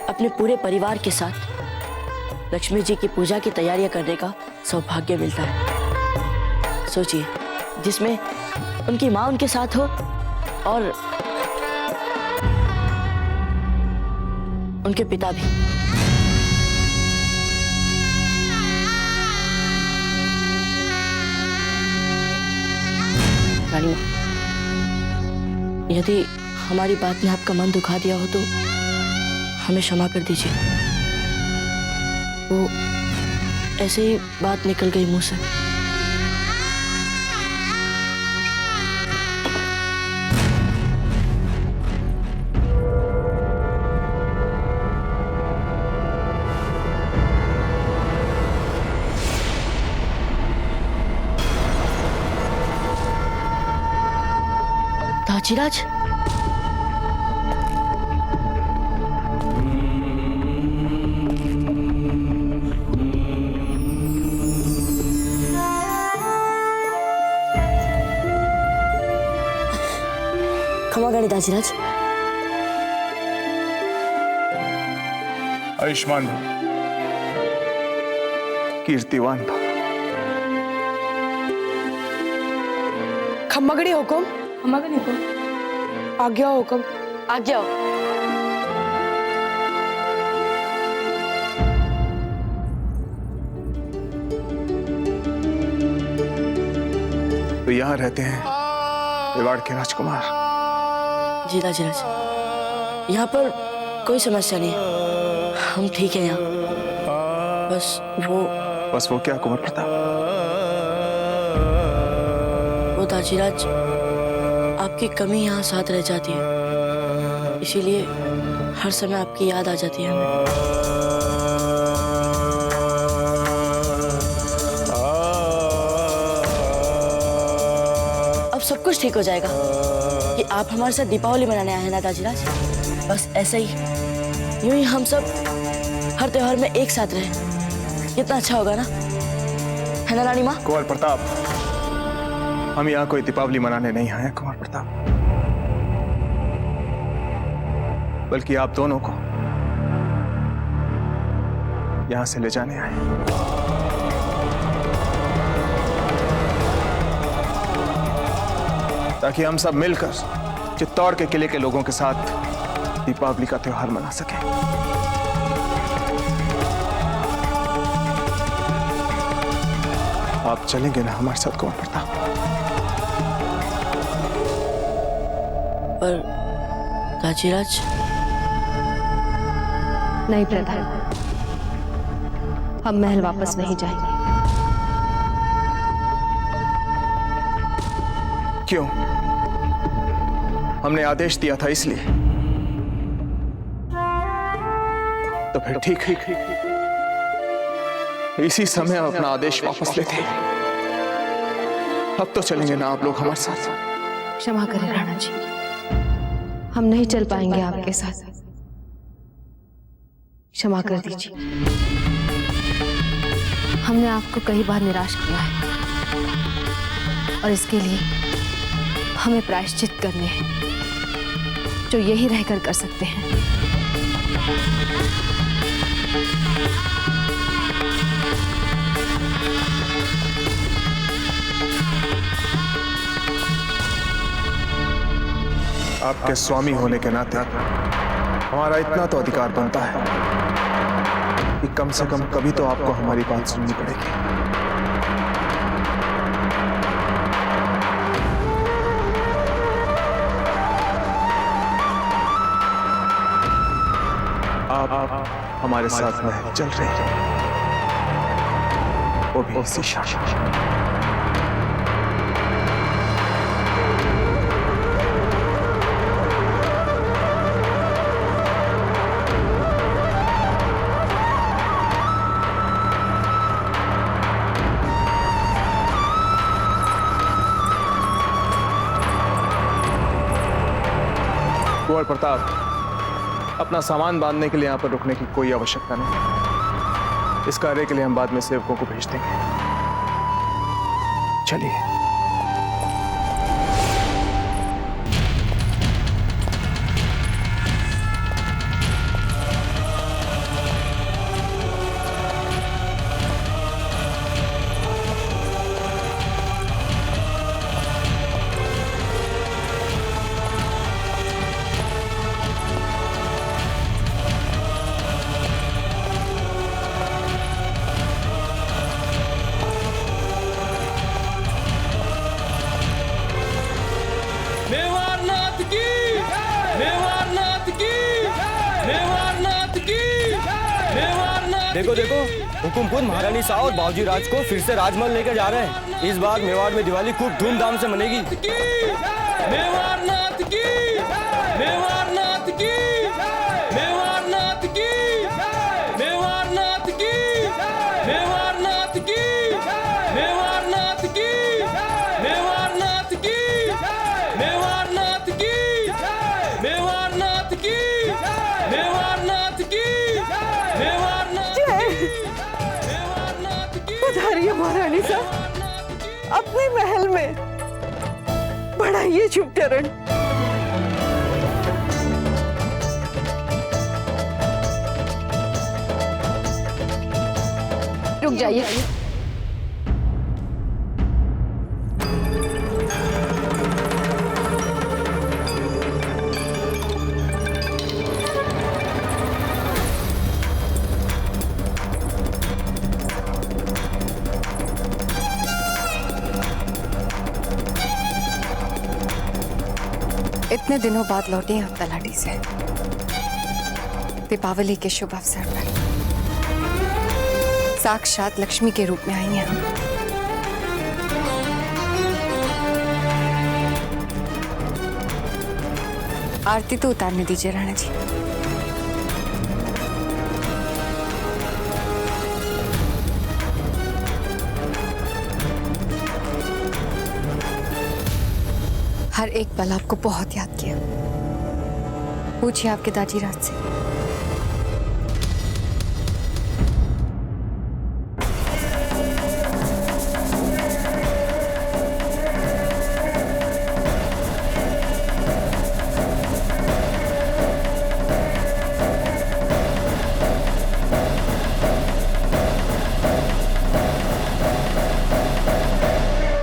अपने पूरे परिवार के साथ लक्ष्मी जी की पूजा की तैयारियां करने का सौभाग्य मिलता है। सोचिए, जिसमें उनकी माँ उनके साथ हो और उनके पिता भी। रानी माँ, यदि हमारी बात ने आपका मन दुखा दिया हो तो हमें क्षमा कर दीजिए। वो ऐसे ही बात निकल गई मुंह से। दाजीराज, क्षमा करें दाजीराज। आयुष्मान भव, कीर्तिवान भव। खम्मगड़ी हुकुम, खम्मगड़ी हुकुम, आज्ञा हुकुम, आज्ञा। तो यहाँ रहते हैं मेवाड़ के राजकुमार। जी दाजीराज, यहाँ पर कोई समस्या नहीं है, हम ठीक है यहाँ। बस वो क्या कुंवर प्रताप? वो दाजीराज, आपकी कमी यहाँ साथ रह जाती है, इसीलिए हर समय आपकी याद आ जाती है हमें। अब सब कुछ ठीक हो जाएगा कि आप हमारे साथ दीपावली मनाने आए हैं ना दाजीराज। बस ऐसे ही, यूं ही हम सब हर त्योहार में एक साथ रहे, कितना अच्छा होगा ना, है ना रानी माँ? कुंवर प्रताप, हम यहाँ कोई दीपावली मनाने नहीं आए कुंवर प्रताप, बल्कि आप दोनों को यहाँ से ले जाने आए। ताकि हम सब मिलकर चित्तौड़ के किले के लोगों के साथ दीपावली का त्योहार मना सकें। आप चलेंगे ना हमारे साथ कुंवर प्रताप? पर दाजीराज, नहीं प्रताप, हम महल वापस नहीं जाएंगे। क्यों? हमने आदेश दिया था इसलिए। तो फिर ठीक है, इसी समय हम अपना आदेश वापस लेते हैं। अब तो चलेंगे ना आप लोग हमारे साथ? क्षमा करें राणा जी, हम नहीं चल पाएंगे आपके साथ, क्षमा कर दीजिए। हमने आपको कई बार निराश किया है और इसके लिए हमें प्रायश्चित करने हैं जो यही रहकर कर सकते हैं। आपके स्वामी होने के नाते हमारा इतना तो अधिकार बनता है कि कम से कम कभी तो आपको हमारी बात सुननी पड़ेगी। आप हमारे साथ महल चल रहे हैं, वो भी इसी शान। कुंवर प्रताप, अपना सामान बांधने के लिए यहाँ पर रुकने की कोई आवश्यकता नहीं। इस कार्य के लिए हम बाद में सेवकों को भेज देंगे। चलिए। मेवाड़नाथ की, मेवाड़नाथ की, मेवाड़नाथ की, मेवाड़नाथ। देखो देखो, हुकुमपुर महारानी शाह और बाबूजी राज को फिर से राजमहल लेकर जा रहे हैं। इस बार मेवाड़ में दिवाली खूब धूमधाम से मनेगी। मेवाड़नाथ की, मेवाड़नाथ की, मेवाड़नाथ की, मेवाड़नाथ की, मेवाड़नाथ की, मेवाड़नाथ की, मेवाड़नाथ की, मेवाड़नाथ की, मेवाड़नाथ की, मेवाड़नाथ की, मेवाड़नाथ की। पधारिए महारानी साहब, अपने महल में बढ़ाइए शुभ चरण। रुक जाइए। इतने दिनों बाद लौटे हैं तलाटी से, दीपावली के शुभ अवसर पर साक्षात लक्ष्मी के रूप में आई हैं हम। आरती तो उतारने दीजिए राणा जी। हर एक पल आपको बहुत याद किया। पूछिए आपके दाजी राज से।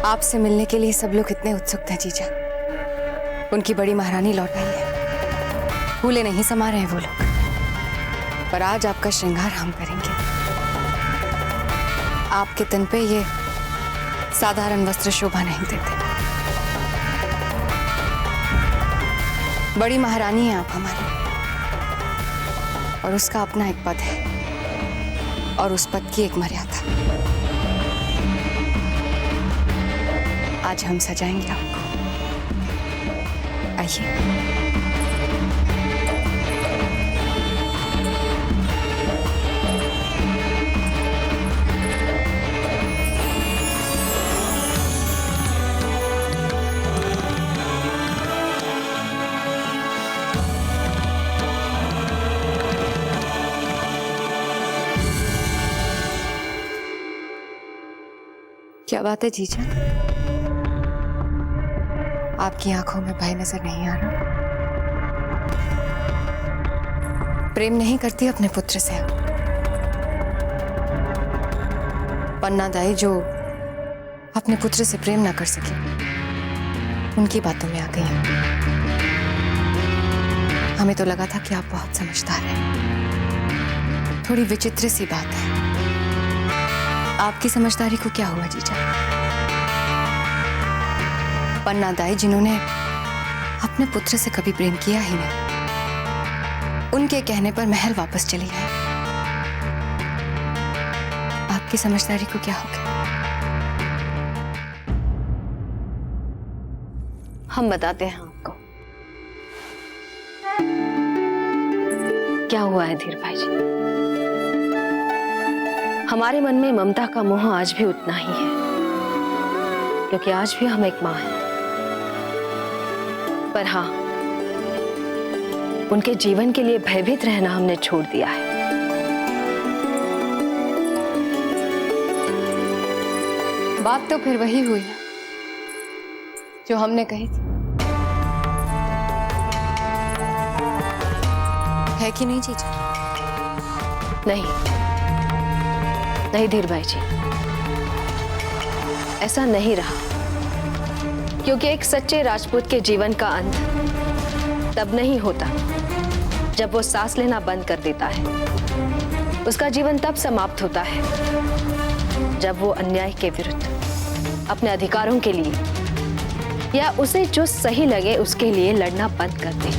आपसे मिलने के लिए सब लोग इतने उत्सुक थे जीजा। उनकी बड़ी महारानी लौट आई है। फूले नहीं समा रहे हैं वो लोग, पर आज आपका श्रृंगार हम करेंगे। आपके तन पे ये साधारण वस्त्र शोभा नहीं देते। बड़ी महारानी हैं आप हमारी, और उसका अपना एक पद है और उस पद की एक मर्यादा। आज हम सजाएंगे आपको। आइए। क्या बात है जीजा? आपकी आंखों में भय नजर नहीं आ रहा? प्रेम नहीं करती अपने पुत्र से? पन्ना दाई जो अपने पुत्र से प्रेम ना कर सकी, उनकी बातों में आ गई हैं। हमें तो लगा था कि आप बहुत समझदार हैं। थोड़ी विचित्र सी बात है। आपकी समझदारी को क्या हुआ जीजा? पन्ना दाई जिन्होंने अपने पुत्र से कभी प्रेम किया ही नहीं, उनके कहने पर महल वापस चली है। आपकी समझदारी को क्या हो गया? हम बताते हैं आपको क्या हुआ है धीर भाई जी। हमारे मन में ममता का मोह आज भी उतना ही है, क्योंकि आज भी हम एक मां हैं। पर हाँ, उनके जीवन के लिए भयभीत रहना हमने छोड़ दिया है। बात तो फिर वही हुई ना जो हमने कही थी, है कि नहीं जीजा? नहीं नहीं धीर भाई जी, ऐसा नहीं रहा। क्योंकि एक सच्चे राजपूत के जीवन का अंत तब नहीं होता जब वो सांस लेना बंद कर देता है। उसका जीवन तब समाप्त होता है जब वो अन्याय के विरुद्ध, अपने अधिकारों के लिए या उसे जो सही लगे उसके लिए लड़ना बंद कर दे।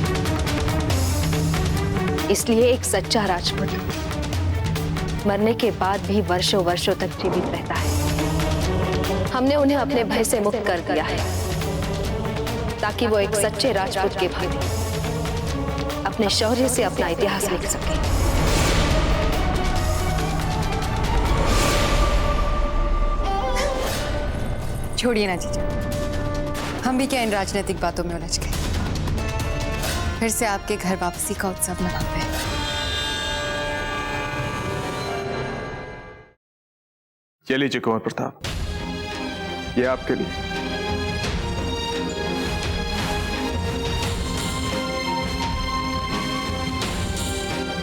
इसलिए एक सच्चा राजपूत मरने के बाद भी वर्षों वर्षों तक जीवित रहता है। हमने उन्हें अपने भय से मुक्त कर दिया है ताकि वो एक सच्चे राजपूत के भांति अपने शौर्य से अपना इतिहास लिख सके। छोड़िए ना जीजा, हम भी क्या इन राजनीतिक बातों में उलझ गए। फिर से आपके घर वापसी का उत्सव मनाते हैं। ये लीजिए कुंवर प्रताप, ये आपके लिए।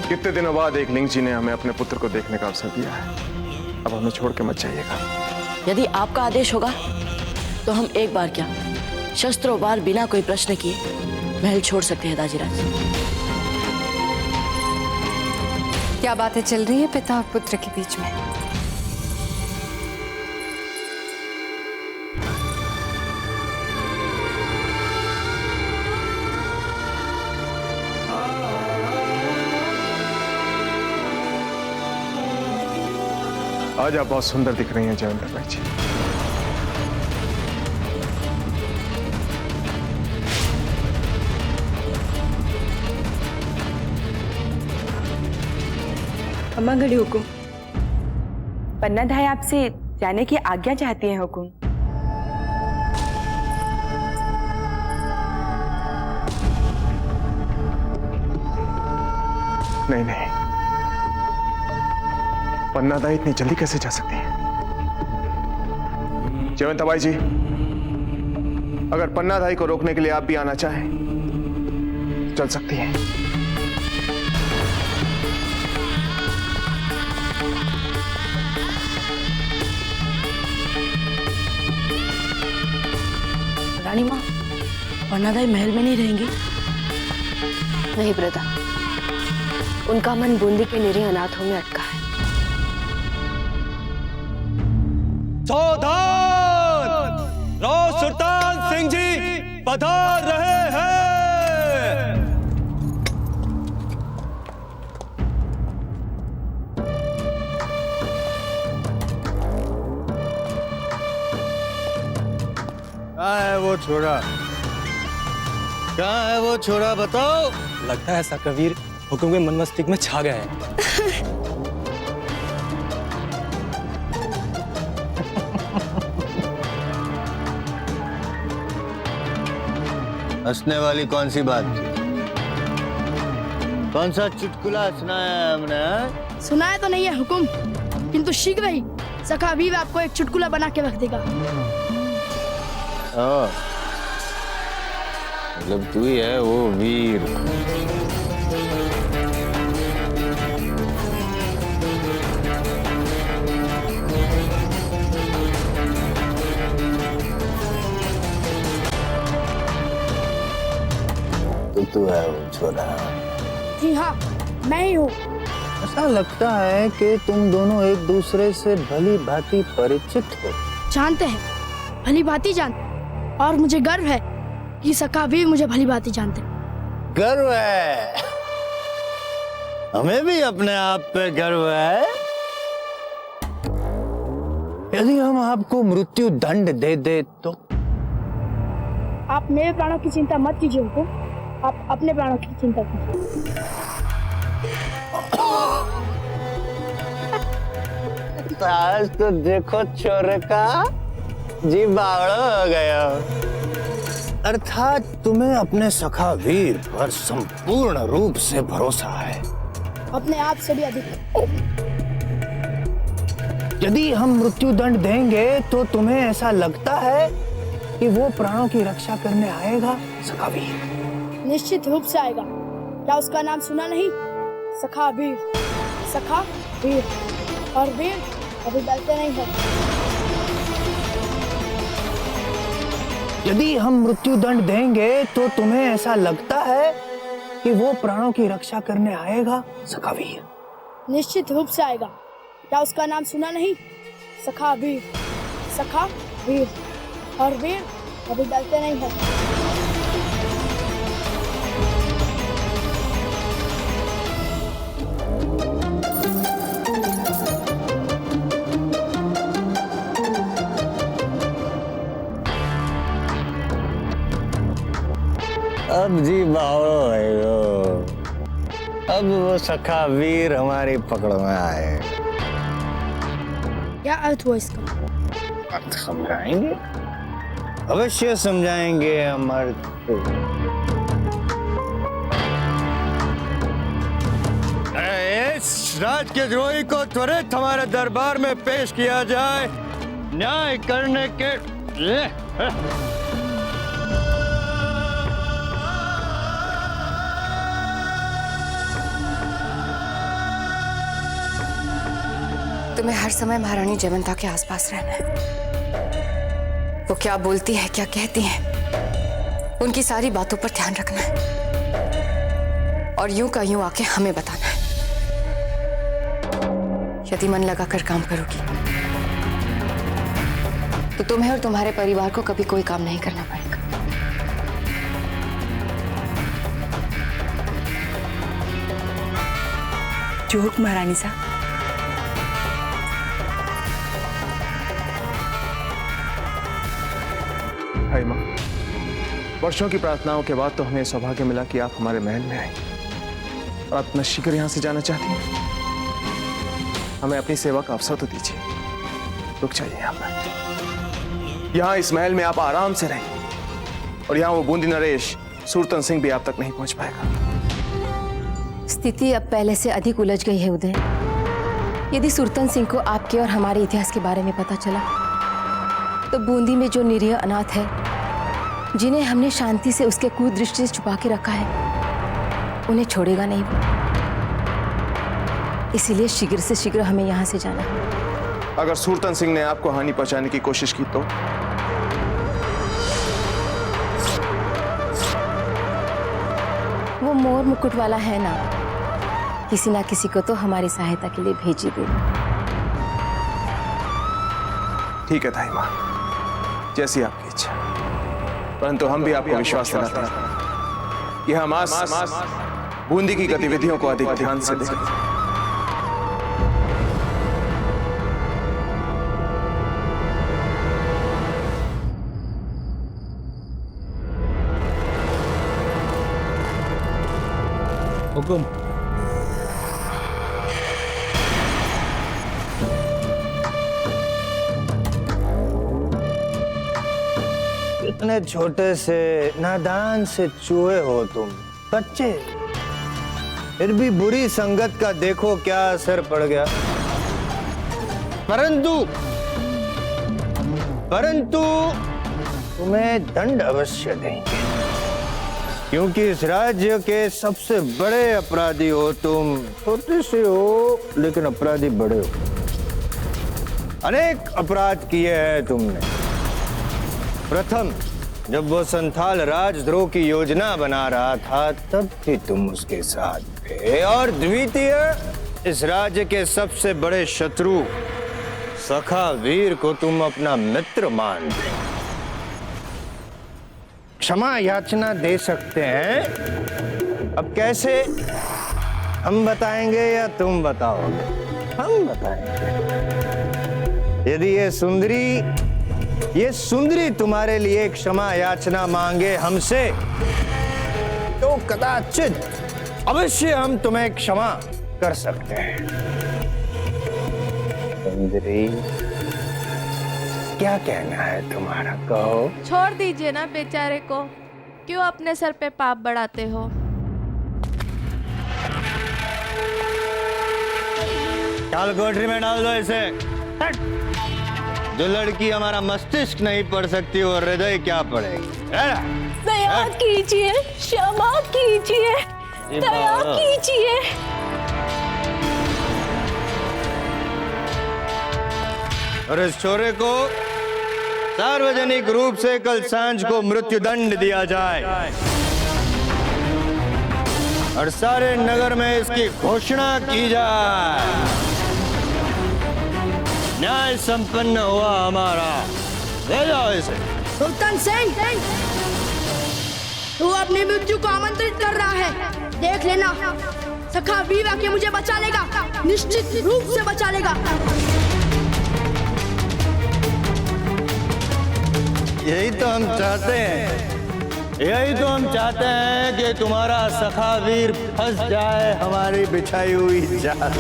कितने दिनों बाद एक लिंग जी ने हमें अपने पुत्र को देखने का अवसर दिया है। अब हमें छोड़ के मत जाइएगा। यदि आपका आदेश होगा तो हम एक बार क्या, शस्त्रों बार बिना कोई प्रश्न किए महल छोड़ सकते हैं दाजीराज। क्या बातें चल रही है पिता और पुत्र के बीच में? आज आप बहुत सुंदर दिख रही हैं जयेंद्र भाई जी। अम्मा घड़ी हुकुम। पन्ना दाई आपसे जाने की आज्ञा चाहती हैं हुकुम। नहीं नहीं, पन्ना दाई इतनी जल्दी कैसे जा सकती है? जयवंत बाई जी, अगर पन्ना दाई को रोकने के लिए आप भी आना चाहें, चल सकती हैं। रानी माँ, पन्ना दाई महल में नहीं रहेंगी? नहीं ब्रदा, उनका मन बूंदी के निरीह अनाथों में अटका है। सावधान! राव सुल्तान सिंह जी पधार रहे हैं। कहाँ है वो छोरा? कहाँ है वो छोरा, बताओ। लगता है सकवीर हुकुम के मन मस्तिष्क में छा गए हैं। हंसने वाली कौन सी बात थी? कौन सा चुटकुला सुनाया है हमने? सुनाया तो नहीं है हुकुम, किंतु शीघ्र ही सखा हबीब आपको एक चुटकुला बना के रख देगा। मतलब तू ही है वो वीर। तू है वो छोरा। जी हाँ, मैं ही हूँ। ऐसा लगता है कि तुम दोनों एक दूसरे से भली भांति परिचित हो। जानते हैं, भली भांति जानते, और मुझे गर्व है कि सखा भी मुझे भली भांति जानते। गर्व है, हमें भी अपने आप पे गर्व है। यदि हम आपको मृत्यु दंड दे दे तो? आप मेरे प्राणों की चिंता मत कीजिए हुकुम, आप अपने प्राणों की चिंता कीजिए। आज तो देखो चोर का जी बावड़ा हो गया। अर्थात तुम्हें अपने सखा वीर पर संपूर्ण रूप से भरोसा है। अपने आप से भी अधिक। यदि हम मृत्यु दंड देंगे तो तुम्हें ऐसा लगता है कि वो प्राणों की रक्षा करने आएगा सखा वीर? निश्चित रूप से आएगा। क्या उसका नाम सुना नहीं? सखा वीर, सखा वीर, और वीर अभी डरते नहीं है। यदि हम मृत्यु दंड देंगे तो तुम्हें ऐसा लगता है कि वो प्राणों की रक्षा करने आएगा सखा वीर? निश्चित रूप से आएगा। क्या उसका नाम सुना नहीं? सखा वीर, सखा वीर, और वीर अभी डरते नहीं है। अब जी बावड़ो है वो। अब वो सखा वीर हमारी पकड़ में आए। क्या अर्थ हुआ इसका? अर्थ समझाएंगे, अवश्य समझाएंगे हम अर्थ। इस राज के द्रोही को त्वरित हमारे दरबार में पेश किया जाए, न्याय करने के लिए। तुम्हें हर समय महारानी जयवंता के आसपास रहना है। वो क्या बोलती है, क्या कहती है, उनकी सारी बातों पर ध्यान रखना है और यूं का यूं आके हमें बताना है। यदि मन लगाकर काम करोगी तो तुम्हें और तुम्हारे परिवार को कभी कोई काम नहीं करना पड़ेगा। जो हुक्म महारानी साहब। हाय माँ, वर्षों की प्रार्थनाओं के बाद तो हमें सौभाग्य मिला कि आप हमारे महल में आए और आप इतना शीघ्र यहाँ से जाना चाहती हैं। हमें अपनी सेवा का अवसर तो दीजिए। रुक जाइए यहाँ पर। यहाँ इस महल में आप आराम से रहें और यहाँ वो बूंदी नरेश सुरतन सिंह भी आप तक नहीं पहुंच पाएगा। स्थिति अब पहले से अधिक उलझ गई है उदय। यदि सुरतन सिंह को आपके और हमारे इतिहास के बारे में पता चला तो बूंदी में जो निरीह अनाथ है, जिन्हें हमने शांति से उसके कुदृष्टि से छुपा के रखा है, उन्हें छोड़ेगा नहीं वो। इसीलिए शीघ्र से शीघ्र हमें यहाँ से जाना है। अगर सुरतन सिंह ने आपको हानि पहुंचाने की कोशिश की तो? वो मोर मुकुट वाला है ना, किसी ना किसी को तो हमारी सहायता के लिए भेज ही देगा। ठीक है ताई माँ, जैसी आपकी इच्छा। परंतु हम भी आपको विश्वास दिलाते हैं कि हम आज बूंदी की गतिविधियों को अधिक ध्यान से देखें। हुकुम। इतने छोटे से नादान से चूहे हो तुम, बच्चे, फिर भी बुरी संगत का देखो क्या असर पड़ गया। परंतु तुम्हें दंड अवश्य देंगे, क्योंकि इस राज्य के सबसे बड़े अपराधी हो तुम। छोटे से हो लेकिन अपराधी बड़े हो। अनेक अपराध किए हैं तुमने। प्रथम, जब वो संथाल राजद्रोह की योजना बना रहा था तब भी तुम उसके साथ थे। और द्वितीय, इस राज्य के सबसे बड़े शत्रु सखा वीर को तुम अपना मित्र मानते। क्षमा याचना दे सकते हैं। अब कैसे, हम बताएंगे या तुम बताओगे? हम बताएंगे। यदि ये सुंदरी तुम्हारे लिए क्षमा याचना मांगे हमसे, तो कदाचित अवश्य हम तुम्हें क्षमा कर सकते हैं। सुंदरी, क्या कहना है तुम्हारा, कहो। छोड़ दीजिए ना बेचारे को, क्यों अपने सर पे पाप बढ़ाते हो। काल कोठरी में डाल दो इसे। जो लड़की हमारा मस्तिष्क नहीं पढ़ सकती वो हृदय क्या पढ़ेगी? दया कीजिए, क्षमा कीजिए, दया कीजिए। और इस छोरे को सार्वजनिक रूप से कल सांझ को मृत्युदंड दिया जाए और सारे नगर में इसकी घोषणा की जाए। न्याय संपन्न हुआ हमारा। ले जाओ इसे। सुल्तान सिंह, तू अपनी मृत्यु को आमंत्रित कर रहा है। देख लेना, सखा वीर आके मुझे बचा लेगा, निश्चित रूप से बचा लेगा। यही तो हम चाहते हैं, यही तो हम चाहते हैं कि तुम्हारा सखा वीर फंस जाए हमारी बिछाई हुई जाल।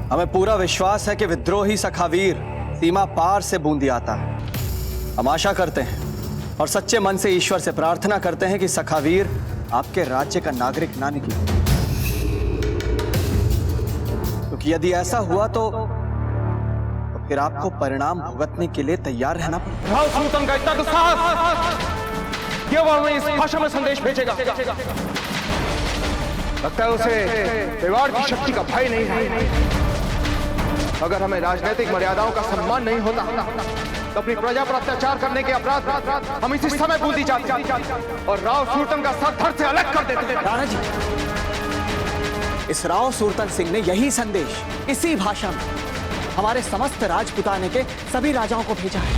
हमें पूरा विश्वास है कि विद्रोही सखावीर सीमा पार से बूंदी आता है। हम आशा करते हैं और सच्चे मन से ईश्वर से प्रार्थना करते हैं कि सखावीर आपके राज्य का नागरिक ना निकले, क्योंकि यदि ऐसा हुआ तो फिर आपको परिणाम भुगतने के लिए तैयार रहना पड़ेगा। राव सुल्तान का इतना दुस्साहस, ये वो हमें इस भाषा में संदेश भेजेगा। लगता है उसे मेवाड़ की शक्ति का भय नहीं है। अगर हमें राजनीतिक मर्यादाओं का सम्मान नहीं होता तो अपनी प्रजा पर अत्याचार करने के अपराध हम इसी समय बूंदी जाते और राव सुल्तान का सर धड़ से अलग कर देते। राणा जी, इस राव सुल्तान सिंह ने यही संदेश इसी भाषा में हमारे समस्त राजपुताने के सभी राजाओं को भेजा है।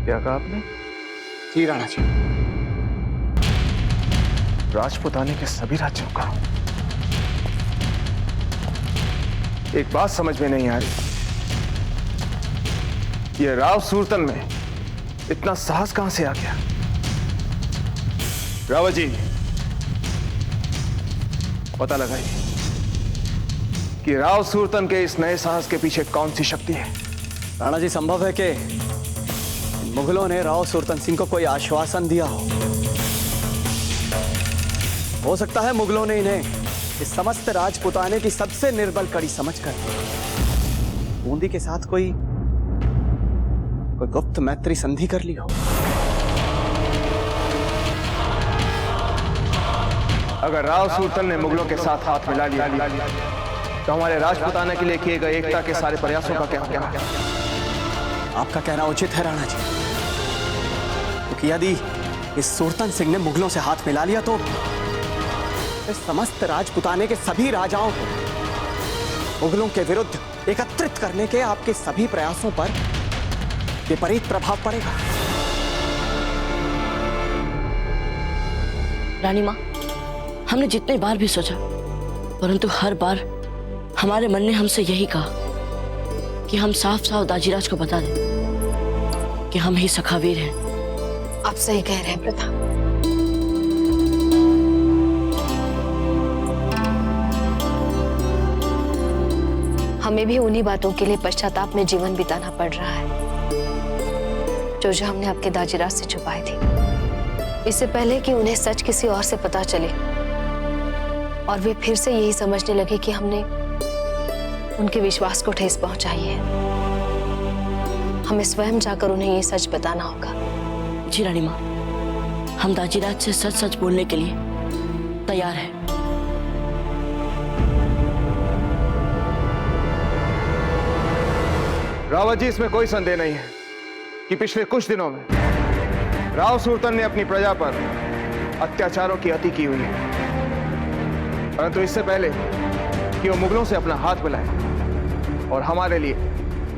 क्या कहा आपने? जी राणा जी। राजपुताने के सभी राज्यों का। एक बात समझ में नहीं आ रही, ये राव सुल्तान में इतना साहस कहां से आ गया? रावत जी, पता लगाइए कि राव सुल्तान के इस नए साहस के पीछे कौन सी शक्ति है। राणा जी, संभव है कि मुगलों ने राव सुल्तान सिंह को कोई आश्वासन दिया हो सकता है मुगलों ने इन्हें इस समस्त राजपुताने की सबसे निर्बल कड़ी समझकर बूंदी के साथ कोई गुप्त मैत्री संधि कर ली हो। अगर राव सुल्तान ने मुगलों के साथ हाथ मिला लिया तो हमारे राजपुताना के लिए किए गए एकता के सारे प्रयासों का क्या होगा? आपका कहना उचित है राणा जी, क्योंकि यदि इस सुल्तान सिंह ने मुगलों से हाथ मिला लिया तो इस समस्त राजपुताने के सभी राजाओं को मुगलों के विरुद्ध एकत्रित करने के आपके सभी प्रयासों पर विपरीत प्रभाव पड़ेगा। रानी माँ, हमने जितने बार भी सोचा, परंतु हर बार हमारे मन ने हमसे यही कहा कि हम साफ साफ दाजीराज को बता दें कि हम ही सखावीर हैं। आप सही कह रहे हैं प्रताप। हमें भी उन्हीं बातों के लिए पश्चाताप में जीवन बिताना पड़ रहा है जो हमने आपके दाजीराज से छुपाई थी, इससे पहले कि उन्हें सच किसी और से पता चले और वे फिर से यही समझने लगे कि हमने उनके विश्वास को ठेस पहुंचाई है। हमें स्वयं जाकर उन्हें ये सच बताना होगा। जी रानी माँ, हम दाजीराज से सच सच बोलने के लिए तैयार हैं। रावत जी, इसमें कोई संदेह नहीं है कि पिछले कुछ दिनों में राव सुरतन ने अपनी प्रजा पर अत्याचारों की अति की हुई है, परंतु इससे पहले कि वो मुगलों से अपना हाथ मिलाए और हमारे लिए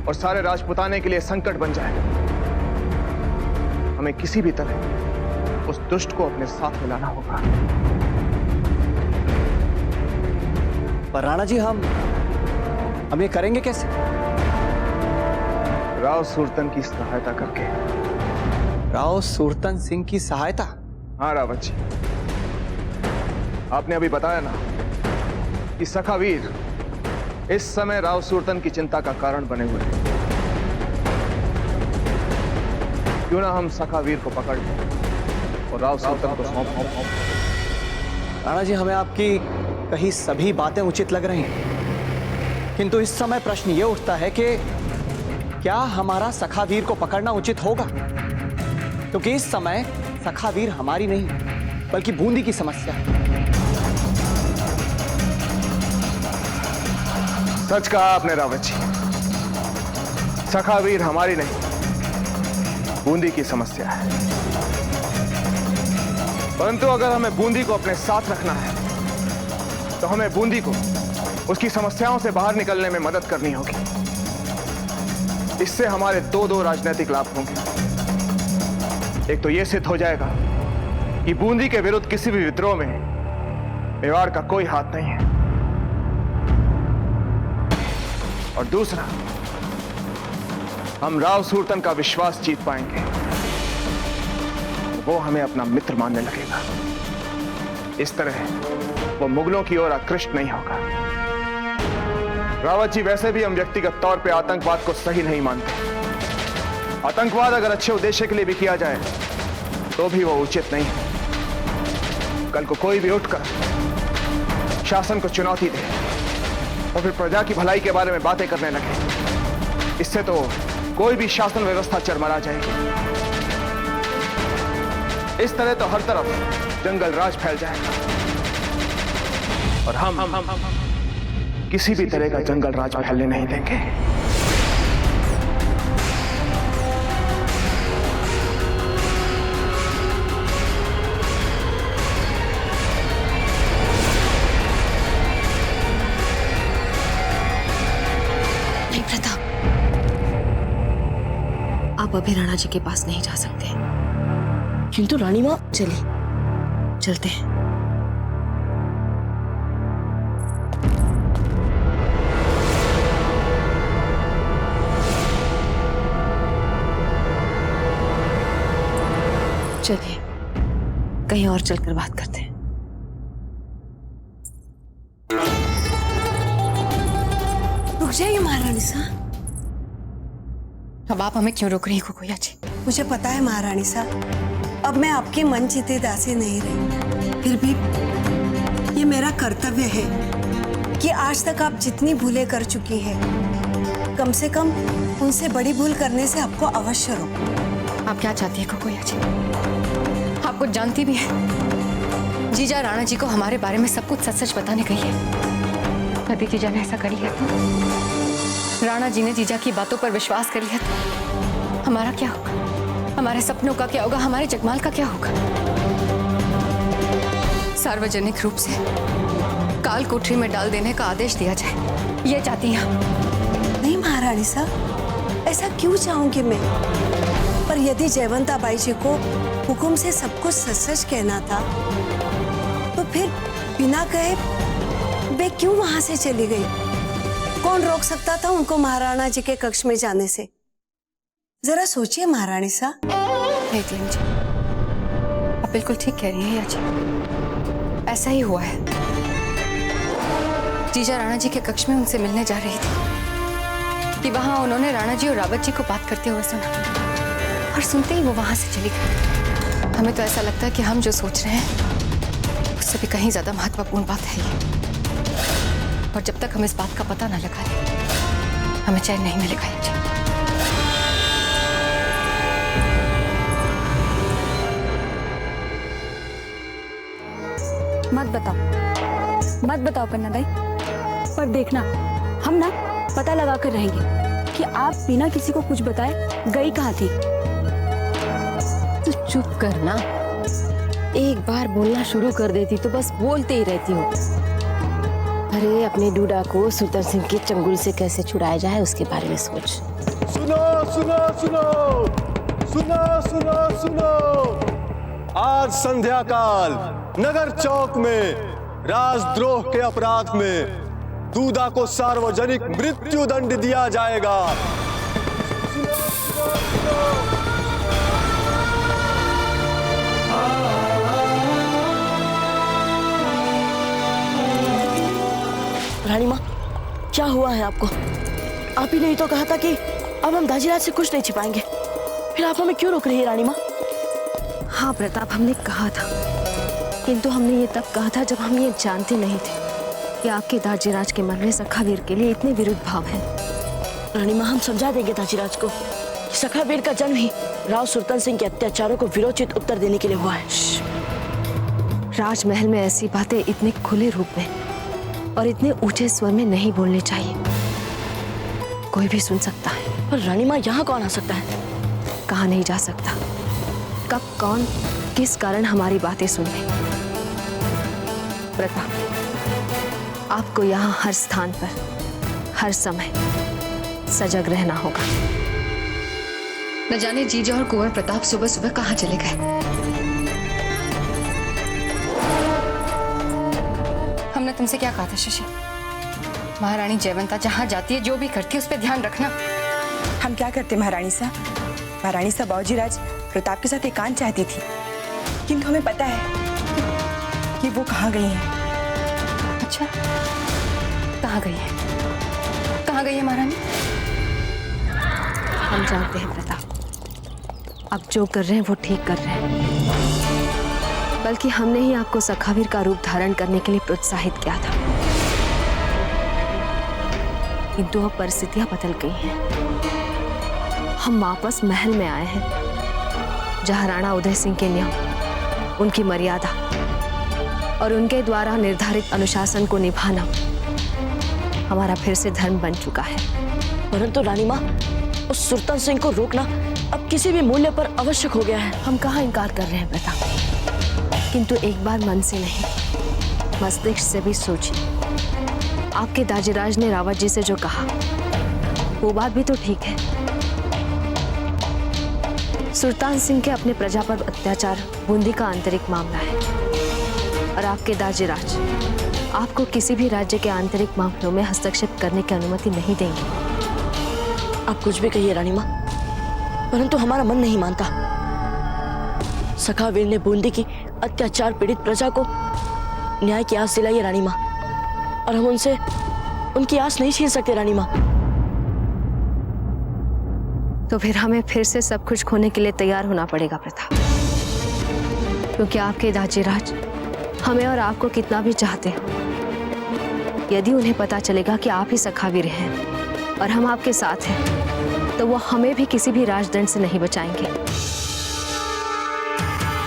और सारे राजपुताने के लिए संकट बन जाए, हमें किसी भी तरह उस दुष्ट को अपने साथ मिलाना होगा। पर राणा जी, हम ये करेंगे कैसे? राव सुरतन की सहायता करके। राव सुरतन सिंह की सहायता? हाँ रावत जी, आपने अभी बताया ना कि सखावीर इस समय राव सुरतन की चिंता का कारण बने हुए हैं। क्यों ना हम सखावीर को पकड़ लें और राव सुरतन को सौंप दें। राणा जी, हमें आपकी कही सभी बातें उचित लग रही हैं, किंतु इस समय प्रश्न ये उठता है कि क्या हमारा सखावीर को पकड़ना उचित होगा? क्योंकि इस समय सखावीर हमारी नहीं बल्कि बूंदी की समस्या है। सच कहा आपने रावत जी, सखावीर हमारी नहीं बूंदी की समस्या है। परंतु अगर हमें बूंदी को अपने साथ रखना है तो हमें बूंदी को उसकी समस्याओं से बाहर निकलने में मदद करनी होगी। इससे हमारे दो राजनीतिक लाभ होंगे। एक तो यह सिद्ध हो जाएगा कि बूंदी के विरुद्ध किसी भी विद्रोह में मेवाड़ का कोई हाथ नहीं है, और दूसरा, हम राव सुरतन का विश्वास जीत पाएंगे, वो हमें अपना मित्र मानने लगेगा। इस तरह वो मुगलों की ओर आकृष्ट नहीं होगा। रावत जी, वैसे भी हम व्यक्तिगत तौर पे आतंकवाद को सही नहीं मानते। आतंकवाद अगर अच्छे उद्देश्य के लिए भी किया जाए तो भी वो उचित नहीं है। कल को कोई भी उठकर शासन को चुनौती दे और फिर प्रजा की भलाई के बारे में बातें करने लगे, इससे तो कोई भी शासन व्यवस्था चरमरा जाएगी। इस तरह तो हर तरफ जंगल राज फैल जाएगा और हम किसी भी तरह का जंगल राज फैलने नहीं देंगे। नहीं प्रताप, आप अभी राणा जी के पास नहीं जा सकते। किंतु रानी माँ, चलिए चलते हैं। चलिए कहीं और चलकर बात करते हैं। रुक जाइए महारानी साहब। अब आप हमें क्यों रोक रही हैं कुकुया जी? मुझे पता है महारानी साहब, अब मैं आपकी मनचिते दासी नहीं रही, फिर भी ये मेरा कर्तव्य है कि आज तक आप जितनी भूलें कर चुकी हैं, कम से कम उनसे बड़ी भूल करने से आपको अवश्य रोको। आप क्या चाहती है कुकुया जी? आप कुछ जानती भी है? जीजा राणा जी को हमारे बारे में सब कुछ सच सच बताने गई है। यदि जीजा ने ऐसा कर लिया तो, राणा जी ने जीजा की बातों पर विश्वास कर लिया तो हमारा क्या होगा? हमारे सपनों का क्या होगा? हमारे जगमाल का क्या होगा? सार्वजनिक रूप से काल कोठरी में डाल देने का आदेश दिया जाए, ये चाहती हैं आप? नहीं महारानी साहब, ऐसा क्यों चाहूंगी मैं? पर यदि जयवंताबाई जी को हुक्म से सब कुछ सच सच कहना था तो फिर बिना कहे वे क्यों वहां से चली गई? कौन रोक सकता था उनको महाराणा जी के कक्ष में जाने से? जरा सोचिए महारानी साहब। नहीं जी, आप बिल्कुल ठीक कह रही हैं जी, ऐसा ही हुआ है। जीजा राणा जी के कक्ष में उनसे मिलने जा रही थी कि वहां उन्होंने राणा जी और रावत जी को बात करते हुए सुना, और सुनते ही वो वहां से चली गई। हमें तो ऐसा लगता है कि हम जो सोच रहे हैं उससे भी कहीं ज्यादा महत्वपूर्ण बात है ये, और जब तक हम इस बात का पता ना लगा लें हमें चैन नहीं मिलेगा। ये जी। मत बताओ पन्ना दाई, पर देखना हम ना पता लगा कर रहेंगे कि आप बिना किसी को कुछ बताए गई कहाँ थी। तो चुप करना, एक बार बोलना शुरू कर देती तो बस बोलते ही रहती हो। अरे अपने डूडा को सुल्तान सिंह के चंगुल से कैसे छुड़ाया जाए उसके बारे में सोच। सुनो सुनो सुनो सुनो सुनो सुनो, आज संध्या काल नगर चौक में राजद्रोह के अपराध में दूधा को सार्वजनिक मृत्यु दंड दिया जाएगा। रानी माँ, क्या हुआ है आपको? आप ही ने तो कहा था कि अब हम दाजीराज से कुछ नहीं छिपाएंगे, फिर आप हमें क्यों रोक रही है रानी माँ? हाँ प्रताप, हमने कहा था, किंतु हमने ये तब कहा था जब हम ये जानते नहीं थे कि आपके दाजीराज के मन में सखावीर के लिए इतने विरुद्ध भाव हैं। रानी माँ, हम समझा देंगे दाजीराज को कि सखावीर का जन्म ही राव सुल्तान सिंह के अत्याचारों को विरोचित उत्तर देने के लिए हुआ है। राजमहल में ऐसी बातें इतने खुले रूप में और इतने ऊंचे स्वर में नहीं बोलनी चाहिए, कोई भी सुन सकता है। पर रानी माँ, यहाँ कौन आ सकता है? कहा नहीं जा सकता कब कौन किस कारण हमारी बातें सुन ले। प्रताप, आपको यहाँ हर स्थान पर हर समय सजग रहना होगा। न जाने जीजा और कुंवर प्रताप सुबह सुबह कहाँ चले गए। हमने तुमसे क्या कहा था शशि? महारानी जयवंता जहाँ जाती है, जो भी करती है, उस पर ध्यान रखना। हम क्या करते महारानी साहब? महारानी साहब बाबूजी राज प्रताप के साथ एकांत चाहती थी, किंतु हमें पता है कि वो कहाँ गई हैं। अच्छा, कहाँ गई है? कहाँ गई है महारानी? हम जानते हैं प्रताप, अब जो कर रहे हैं वो ठीक कर रहे हैं, बल्कि हमने ही आपको सखावीर का रूप धारण करने के लिए प्रोत्साहित किया था, किंतु अब परिस्थितियां बदल गई हैं। हम वापस महल में आए हैं जहां राणा उदय सिंह के नियम, उनकी मर्यादा और उनके द्वारा निर्धारित अनुशासन को निभाना हमारा फिर से धर्म बन चुका है। परंतु रानी माँ, उस सुल्तान सिंह को रोकना अब किसी भी मूल्य पर आवश्यक हो गया है। हम कहाँ इनकार कर रहे हैं प्रताप, किंतु एक बार मन से नहीं मस्तिष्क से भी सोचिए। आपके दाजीराज ने रावत जी से जो कहा वो बात भी तो ठीक है। सुल्तान सिंह के अपने प्रजा पर अत्याचार बूंदी का आंतरिक मामला है, और आपके दाजीराज आपको किसी भी राज्य के आंतरिक मामलों में हस्तक्षेप करने की अनुमति नहीं देंगे। आप कुछ भी कहिए रानी माँ, परंतु हमारा मन नहीं मानता। सखावीर ने बूंदी की अत्याचार पीड़ित प्रजा को न्याय की आस दिलाई है रानी माँ, और हम उनसे उनकी आस नहीं छीन सकते रानी माँ। तो फिर हमें फिर से सब कुछ खोने के लिए तैयार होना पड़ेगा प्रताप, क्योंकि आपके दाजीराज हमें और आपको कितना भी चाहते हो, यदि उन्हें पता चलेगा कि आप ही सखावीर हैं और हम आपके साथ हैं, तो वो हमें भी किसी भी राजदंड से नहीं बचाएंगे।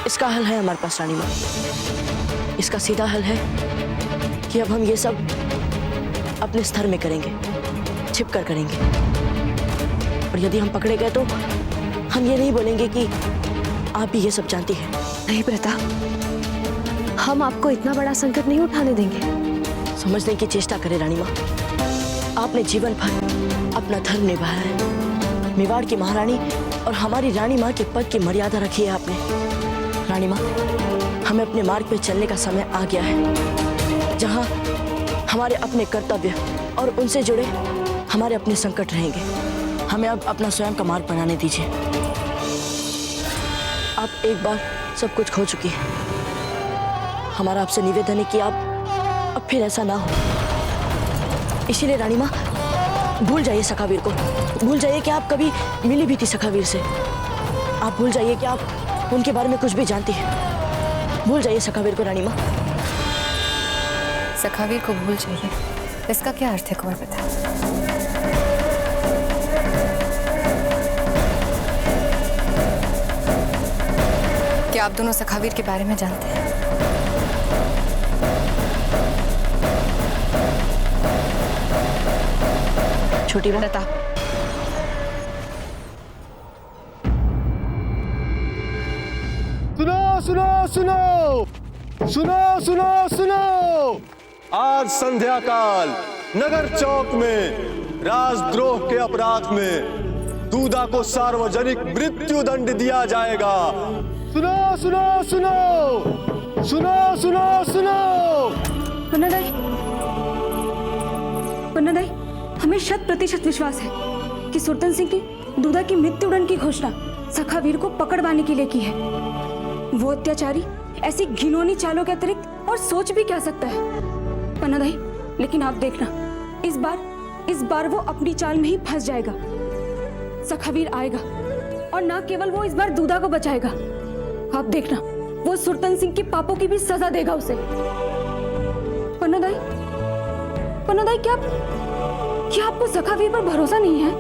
इसका हल है हमारे पास रानी माँ। इसका सीधा हल है कि अब हम ये सब अपने स्तर में करेंगे, छिप कर करेंगे, और यदि हम पकड़े गए तो हम ये नहीं बोलेंगे कि आप भी ये सब जानती हैं। नहीं प्रताप, हम आपको इतना बड़ा संकट नहीं उठाने देंगे। समझने की चेष्टा करें रानी माँ, आपने जीवन भर अपना धर्म निभाया है। मेवाड़ की महारानी और हमारी रानी माँ के पद की मर्यादा रखी है आपने। रानी माँ, हमें अपने मार्ग पे चलने का समय आ गया है, जहाँ हमारे अपने कर्तव्य और उनसे जुड़े हमारे अपने संकट रहेंगे। हमें अब अपना स्वयं का मार्ग बनाने दीजिए। आप एक बार सब कुछ खो चुकी हैं। हमारा आपसे निवेदन है कि आप अब फिर ऐसा ना हो। इसीलिए रानी माँ, भूल जाइए सखावीर को। भूल जाइए कि आप कभी मिली भी थी सखावीर से। आप भूल जाइए कि आप उनके बारे में कुछ भी जानती हैं। भूल जाइए सखावीर को रानी माँ। सखावीर को भूल जाइए, इसका क्या अर्थ है कुंवर प्रताप? क्या आप दोनों सखावीर के बारे में जानते हैं? छोटी माता, सुनो सुनो सुनो सुनो सुनो सुनो। आज संध्या काल नगर चौक में राजद्रोह के अपराध में दूधा को सार्वजनिक मृत्यु दंड दिया जाएगा। सुनो सुनो सुनो सुनो सुनो सुनो। पन्नादाई, पन्नादाई, हमें 100% विश्वास है कि सुरतन सिंह ने दूधा की मृत्युदंड की घोषणा सखावीर को पकड़वाने के लिए की है। वो अत्याचारी ऐसी घिनौनी चालों के अतिरिक्त और सोच भी क्या सकता है? पन्नादाई, लेकिन आप देखना, इस बार वो अपनी चाल में ही फंस जाएगा। सखावीर आएगा और न केवल वो इस बार दूधा को बचाएगा, आप देखना वो सुरतन सिंह के पापों की भी सजा देगा उसे। पन्नादाई, पन्नादाई, क्या आपको सखावीर पर भरोसा नहीं है?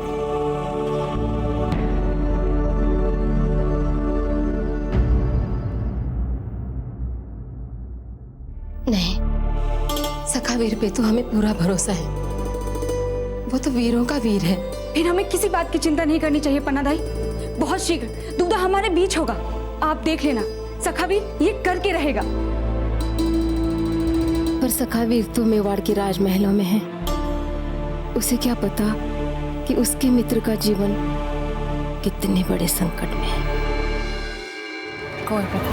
नहीं, सखावीर पे तो हमें पूरा भरोसा है। वो तो वीरों का वीर है। फिर हमें किसी बात की चिंता नहीं करनी चाहिए पन्नादाई। बहुत शीघ्र दूधा हमारे बीच होगा, आप देख लेना। सखावीर ये करके रहेगा। पर सखावीर तो मेवाड़ के राजमहलों में है। उसे क्या पता कि उसके मित्र का जीवन कितने बड़े संकट में है। कोई पता,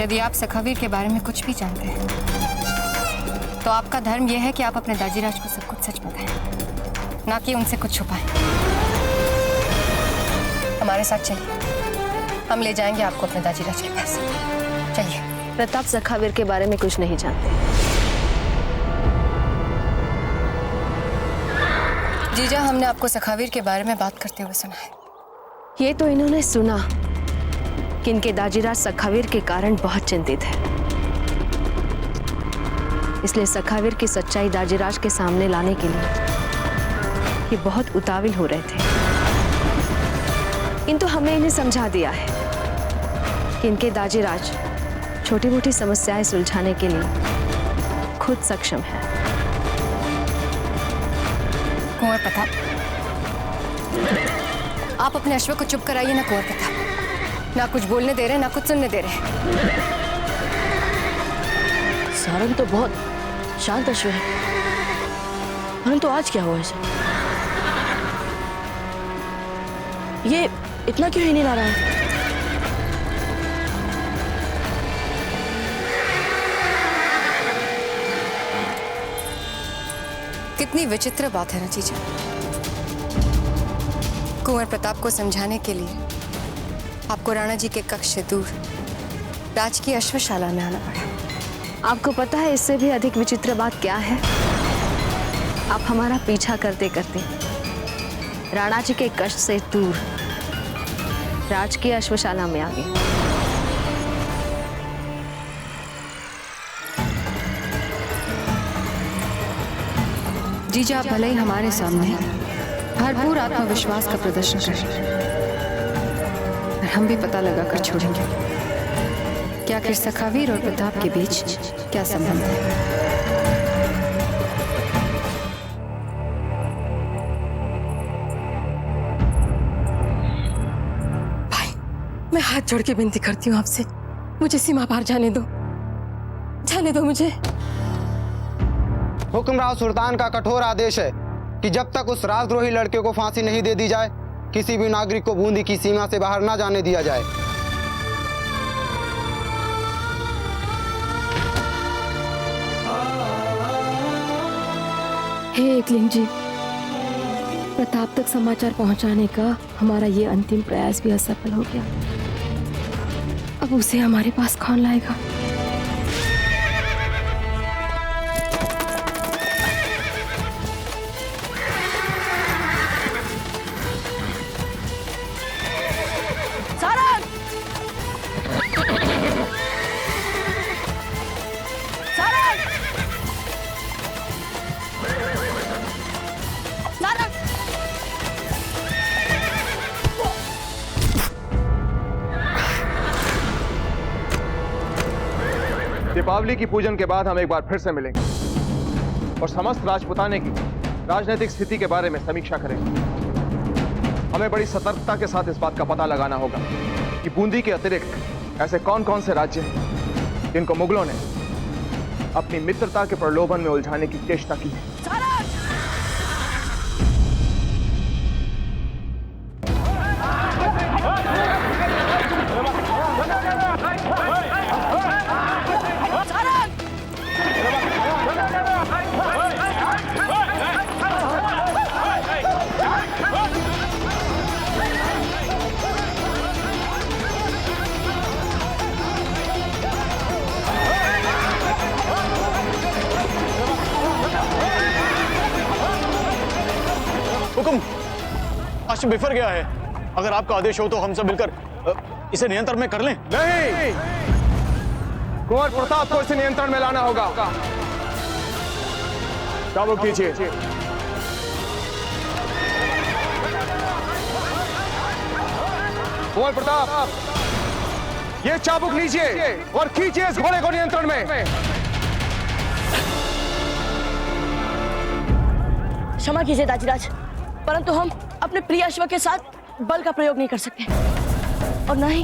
यदि आप सखावीर के बारे में कुछ भी जानते हैं तो आपका धर्म यह है कि आप अपने दाजीराज को सब कुछ सच बताएं, ना कि उनसे कुछ छुपाएं। हमारे साथ चलिए, हम ले जाएंगे आपको अपने दाजीराज के पास। चलिए। प्रताप सखावीर के बारे में कुछ नहीं जानते। जीजा, हमने आपको सखावीर के बारे में बात करते हुए सुना है। ये तो इन्होंने सुना कि इनके दाजीराज सखावीर के कारण बहुत चिंतित है, इसलिए सखावीर की सच्चाई दाजीराज के सामने लाने के लिए ये बहुत उतावल हो रहे थे। किंतु हमने इन्हें समझा दिया है कि इनके दाजीराज छोटी मोटी समस्याएं सुलझाने के लिए खुद सक्षम है। कुंवर प्रताप, आप अपने अश्व को चुप कराइए ना कुंवर प्रताप। ना कुछ बोलने दे रहे, ना कुछ सुनने दे रहे। सारंग तो बहुत शांत अश्व है, परंतु आज क्या हुआ इसे? ये इतना क्यों ही नहीं ला रहा है? कितनी विचित्र बात है ना जीजा। कुंवर प्रताप को समझाने के लिए आपको राणा जी के कक्ष से दूर राजकीय अश्वशाला में आना पड़ा। आपको पता है इससे भी अधिक विचित्र बात क्या है? आप हमारा पीछा करते करते राणा जी के कष्ट से दूर राजकीय अश्वशाला में आ गए। जीजा, आप भले ही हमारे सामने भरपूर आत्मविश्वास का प्रदर्शन करें, और हम भी पता लगा कर छोड़ेंगे कि आखिर सखावीर और प्रताप के बीच क्या संबंध है। भाई, मैं हाथ जोड़ के विनती करती हूँ आपसे, मुझे सीमा पार जाने दो, जाने दो मुझे। हुक्मराव सुल्तान का कठोर आदेश है कि जब तक उस राजद्रोही लड़के को फांसी नहीं दे दी जाए, किसी भी नागरिक को बूंदी की सीमा से बाहर ना जाने दिया जाए। हे एकलिंग जी, प्रताप तक समाचार पहुंचाने का हमारा ये अंतिम प्रयास भी असफल हो गया। अब उसे हमारे पास कौन लाएगा? दीपावली की पूजन के बाद हम एक बार फिर से मिलेंगे और समस्त राजपुताने की राजनीतिक स्थिति के बारे में समीक्षा करेंगे। हमें बड़ी सतर्कता के साथ इस बात का पता लगाना होगा कि बूंदी के अतिरिक्त ऐसे कौन कौन से राज्य हैं जिनको मुगलों ने अपनी मित्रता के प्रलोभन में उलझाने की चेष्टा की है। हुकुम, अश्व बिफर गया है। अगर आपका आदेश हो तो हम सब मिलकर इसे नियंत्रण में कर लें। नहीं, कुंवर प्रताप को इसे नियंत्रण में लाना होगा। चाबुक कीजिए। कुंवर प्रताप, ये चाबुक लीजिए और खींचिए इस घोड़े को नियंत्रण में। क्षमा कीजिए दाजीराज, परंतु हम अपने प्रिय अश्व के साथ बल का प्रयोग नहीं कर सकते और न ही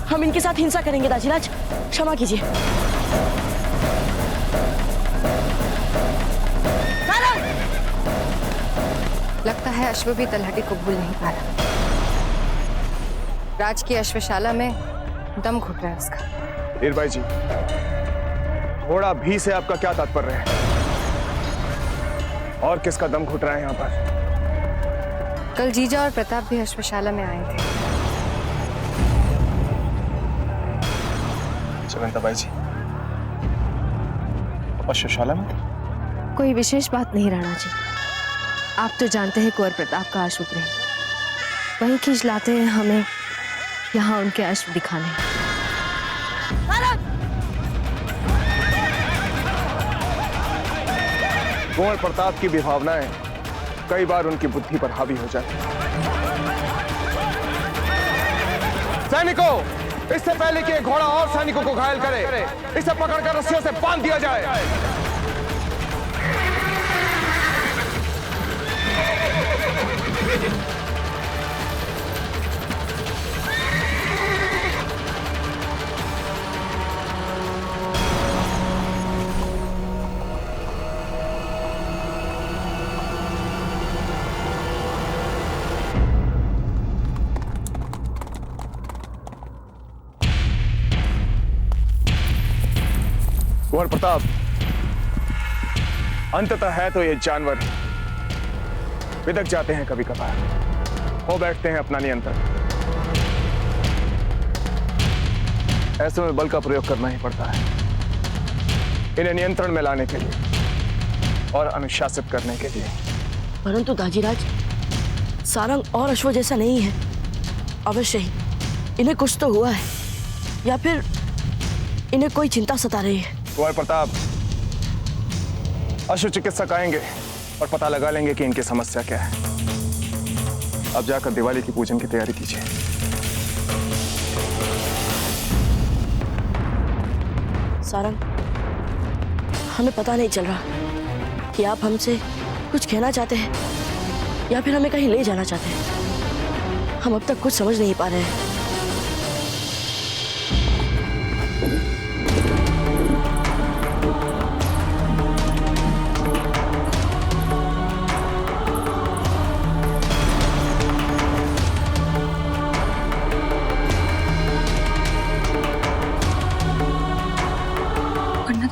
हम इनके साथ हिंसा करेंगे दाजीराज, क्षमा कीजिए। लगता है अश्व भी तलहटी को भूल नहीं पा रहा। राज की अश्वशाला में दम घुट रहा है उसका। हीरबाई जी, घोड़ा भी से आपका क्या तात्पर्य है? और किसका दम घुट रहा है यहाँ पर? कल जीजा और प्रताप भी अश्वशाला में आए थे। चवंताबाई जी, अश्वशाला में? कोई विशेष बात नहीं राणा जी। आप तो जानते हैं कुंवर प्रताप का अश्व प्रेम, वहीं खींच लाते हैं हमें यहाँ उनके अश्व दिखाने। कुंवर प्रताप की विभावनाएं कई बार उनकी बुद्धि पर हावी हो जाती हैं। सैनिकों, इससे पहले कि घोड़ा और सैनिकों को घायल करे, इसे पकड़कर रस्सियों से बांध दिया जाए। कुंवर प्रताप, अंततः है तो ये जानवर बिदक जाते हैं कभी कभार, हो बैठते हैं अपना नियंत्रण। ऐसे में बल का प्रयोग करना ही पड़ता है, इन्हें नियंत्रण में लाने के लिए और अनुशासित करने के लिए। परंतु दाजीराज, सारंग और अश्व जैसा नहीं है। अवश्य ही इन्हें कुछ तो हुआ है या फिर इन्हें कोई चिंता सता रही है। कुंवर प्रताप, अश्व चिकित्सक आएंगे और पता लगा लेंगे कि इनकी समस्या क्या है। अब जाकर दिवाली की पूजन की तैयारी कीजिए। सारंग, हमें पता नहीं चल रहा कि आप हमसे कुछ कहना चाहते हैं या फिर हमें कहीं ले जाना चाहते हैं। हम अब तक कुछ समझ नहीं पा रहे हैं।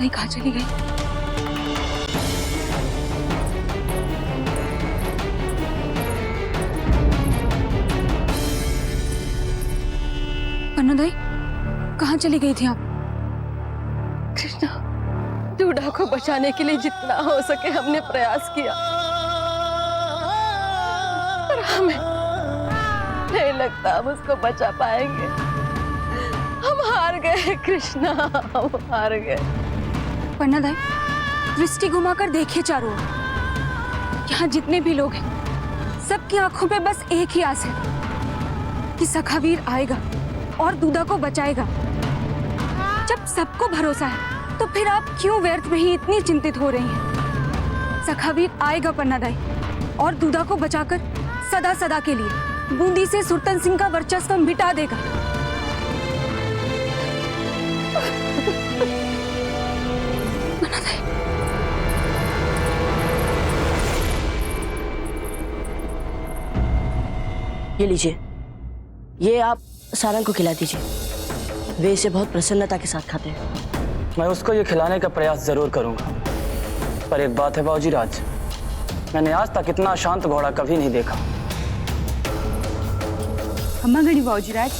कहाँ चली गई? पन्नादाई, कहाँ चली गई थी आप? कृष्णा, दूल्हा को बचाने के लिए जितना हो सके हमने प्रयास किया, पर हमें नहीं लगता हम उसको बचा पाएंगे। हम हार गए कृष्णा, हम हार गए। पन्नादाई, दृष्टि घुमाकर देखिए चारों ओर। यहाँ जितने भी लोग हैं, सबकी आंखों पे बस एक ही आस है कि सखावीर आएगा और दूधा को बचाएगा। जब सबको भरोसा है तो फिर आप क्यों व्यर्थ में ही इतनी चिंतित हो रही हैं? सखावीर आएगा पन्नादाई और दूधा को बचाकर सदा सदा के लिए बूंदी से सुरतन सिंह का वर्चस्व मिटा देगा। ये लीजिए, ये आप सारंग को खिला दीजिए। वे इसे बहुत प्रसन्नता के साथ खाते हैं। मैं उसको ये खिलाने का प्रयास जरूर करूंगा, पर एक बात है बाबूजी राज, मैंने आज तक इतना शांत घोड़ा कभी नहीं देखा। अम्मा गणी बाबूजीराज,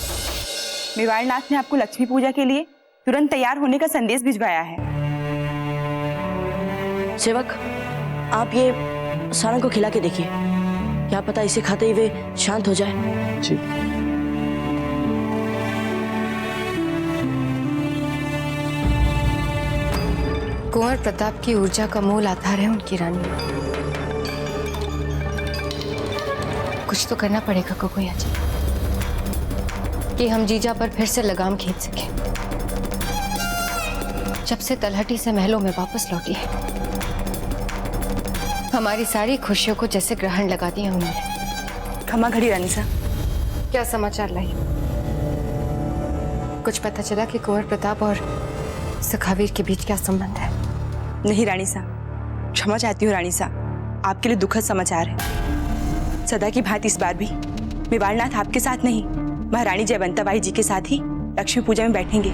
मेवाड़नाथ ने आपको लक्ष्मी पूजा के लिए तुरंत तैयार होने का संदेश भिजवाया है। सेवक, आप ये सारंग को खिला के देखिए, क्या पता इसे खाते ही वे शांत हो जाए। जी। कुंवर प्रताप की ऊर्जा का मोल आधार है उनकी रानी। कुछ तो करना पड़ेगा कुकुया जी, कि हम जीजा पर फिर से लगाम खींच सकें। जब से तलहटी से महलों में वापस लौटी है, हमारी सारी खुशियों को जैसे ग्रहण लगा दिया उन्होंने। खमा घड़ी रानी सा, क्या समाचार लाई? कुछ पता चला कि कुंवर प्रताप और सखावीर के बीच क्या संबंध है? नहीं रानी सा, क्षमा चाहती हूँ रानी सा, आपके लिए दुखद समाचार है। सदा की भांति इस बार भी मेवाड़नाथ आपके साथ नहीं, महारानी जयवंताबाई जी के साथ ही लक्ष्मी पूजा में बैठेंगे।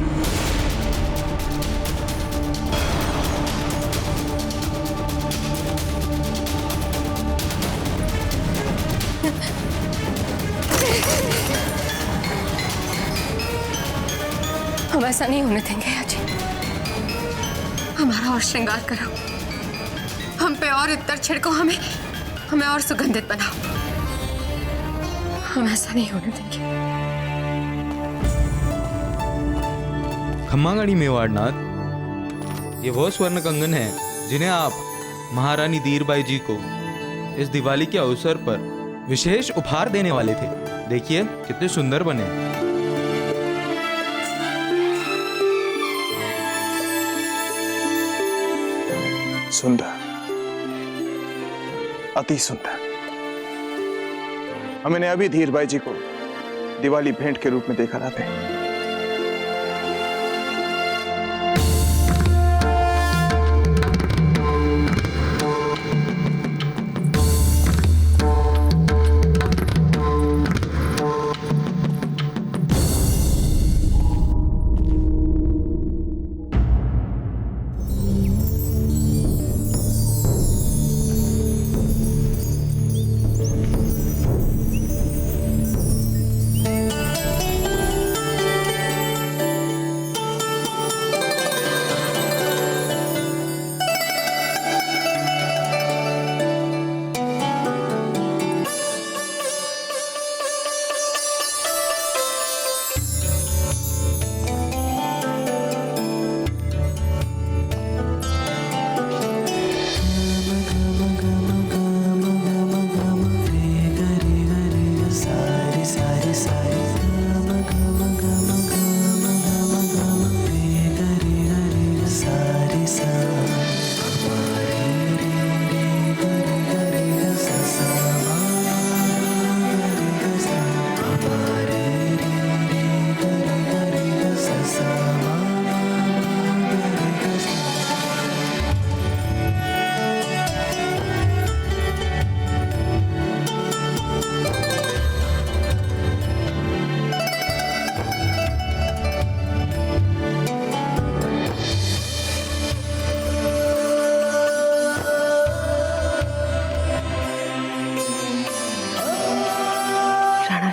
हम ऐसा नहीं होने देंगे अजय। हमारा और श्रृंगार करो, हम पे और इत्तर छिड़को, हमें और सुगंधित बनाओ। हम ऐसा नहीं होने देंगे। खम्मागढ़ी मेवाड़नाथ, ये वो स्वर्ण कंगन है जिन्हें आप महारानी धीरबाई जी को इस दिवाली के अवसर पर विशेष उपहार देने वाले थे। देखिए कितने सुंदर बने। सुंदर, अति सुंदर। हमने अभी धीरबाई जी को दिवाली भेंट के रूप में देखा था।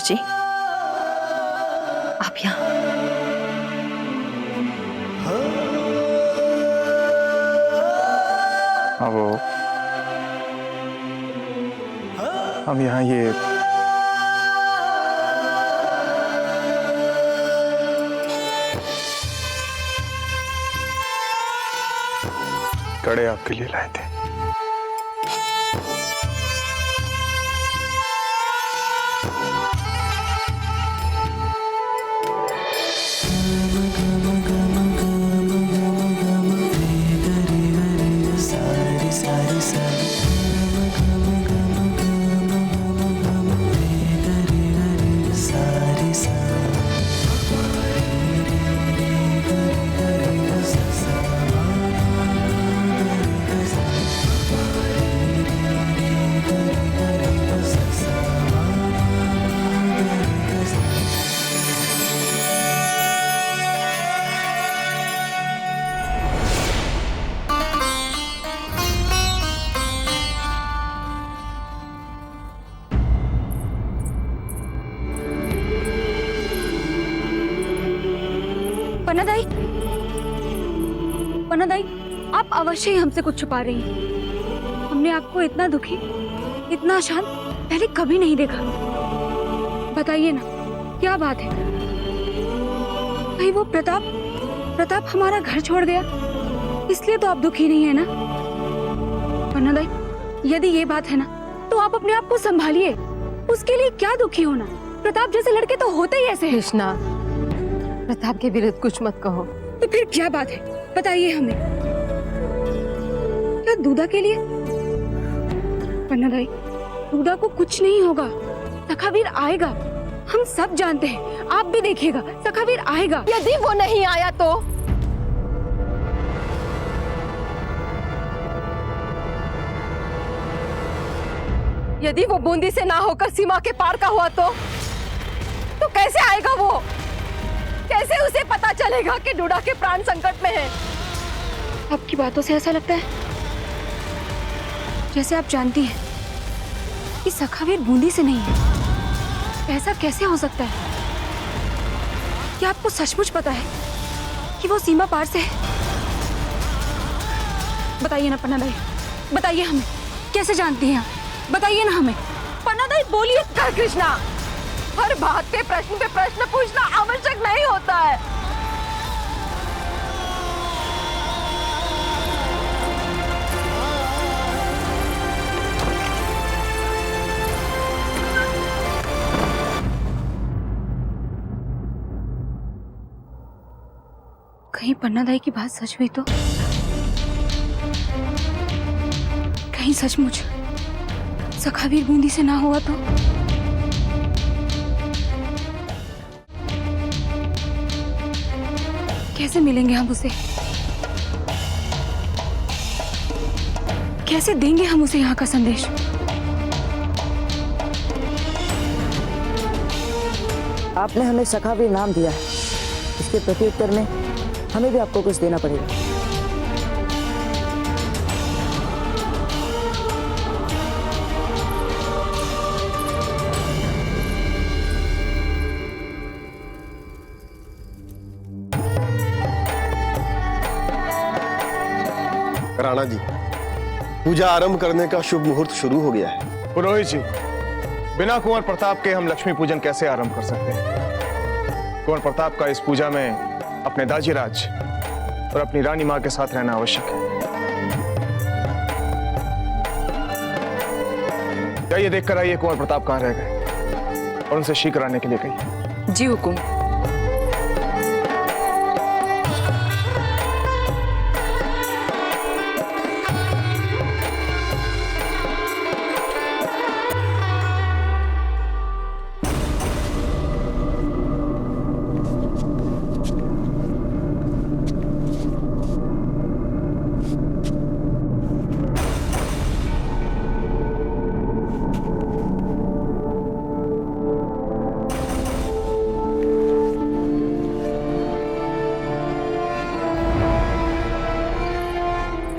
जी, आप यहाँ वो हम यहाँ ये कड़े आपके लिए लाए थे। पन्नादाई, पन्नादाई, आप अवश्य ही हमसे कुछ छुपा रही हैं। हमने आपको इतना दुखी, इतना शांत पहले कभी नहीं देखा। बताइए ना, क्या बात है? भाई वो प्रताप हमारा घर छोड़ गया, इसलिए तो आप दुखी नहीं है ना? पन्नादाई, यदि ये बात है ना, तो आप अपने आप को संभालिए। उसके लिए क्या दुखी होना? प्रताप जैसे लड़के तो होते ही ऐसे हैं। कृष्णा, प्रताप के विरुद्ध कुछ मत कहो। तो फिर क्या बात है, बताइए हमें। क्या दूधा के लिए? पन्नादाई, दूधा को कुछ नहीं होगा, सखावीर आएगा, हम सब जानते हैं। आप भी देखिएगा, सखावीर आएगा। यदि वो नहीं आया तो? यदि वो बूंदी से ना होकर सीमा के पार का हुआ तो कैसे आएगा वो? कैसे उसे पता चलेगा कि डूडा के प्राण संकट में है? आपकी बातों से ऐसा लगता है जैसे आप जानती हैं कि सखावीर बूंदी से नहीं है। ऐसा कैसे हो सकता है? क्या आपको सचमुच पता है कि वो सीमा पार से है? बताइए ना पन्नादाई, बताइए हमें, कैसे जानती हैं आप? बताइए ना हमें। पन्नादाई बोलिए। कर कृष्णा, हर बात पे प्रश्न पूछना आवश्यक नहीं होता है। कहीं पन्नादाई की बात सच हुई तो? कहीं सचमुच सखावीर बूंदी से ना हुआ तो? कैसे मिलेंगे हम उसे? कैसे देंगे हम उसे यहाँ का संदेश? आपने हमें सखावीर नाम दिया है, इसके प्रत्युत्तर में हमें भी आपको कुछ देना पड़ेगा। राणा जी, पूजा आरंभ करने का शुभ मुहूर्त शुरू हो गया है। पुरोहित जी, बिना कुंवर प्रताप के हम लक्ष्मी पूजन कैसे आरंभ कर सकते हैं? कुंवर प्रताप का इस पूजा में अपने दाजीराज और अपनी रानी मां के साथ रहना आवश्यक है। जाइए देख कर आइए कुंवर प्रताप कहाँ रह गए और उनसे शीघ्र आने के लिए कहिए। जी हुकुम।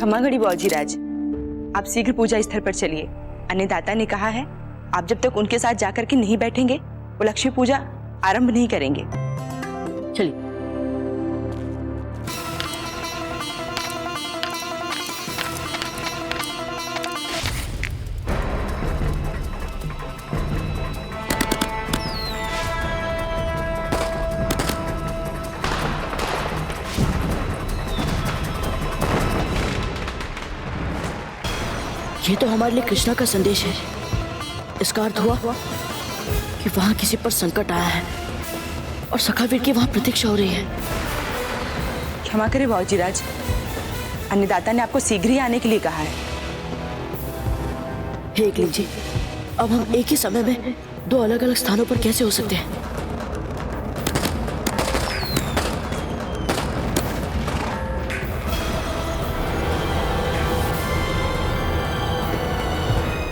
खमागड़ी बाबूजीराज, आप शीघ्र पूजा स्थल पर चलिए। अन्नदाता ने कहा है आप जब तक उनके साथ जाकर के नहीं बैठेंगे वो लक्ष्मी पूजा आरंभ नहीं करेंगे। चलिए। ये तो हमारे लिए कृष्णा का संदेश है। इसका अर्थ हुआ कि वहां किसी पर संकट आया है और सखावीर की वहां प्रतीक्षा हो रही है। क्षमा करें बाबूजीराज, अन्नदाता ने आपको शीघ्र ही आने के लिए कहा है। हे एकलिंग जी, अब हम एक ही समय में दो अलग अलग स्थानों पर कैसे हो सकते हैं?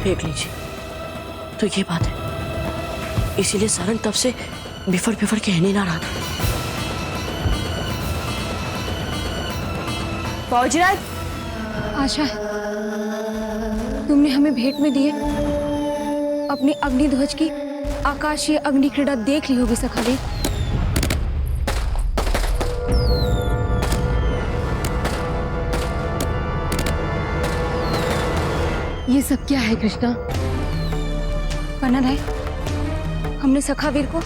देख लीजिए, तो ये बात है, इसीलिए सारंग तब से बिफर बिफर के नहीं ना रहा था। बाबूजीराज, आशा है तुमने हमें भेंट में दिए अपनी अग्निध्वज की आकाशीय अग्नि क्रीड़ा देख ली होगी सखावीर। ये सब क्या है कृष्णा? पन्ना राय, हमने सखावीर को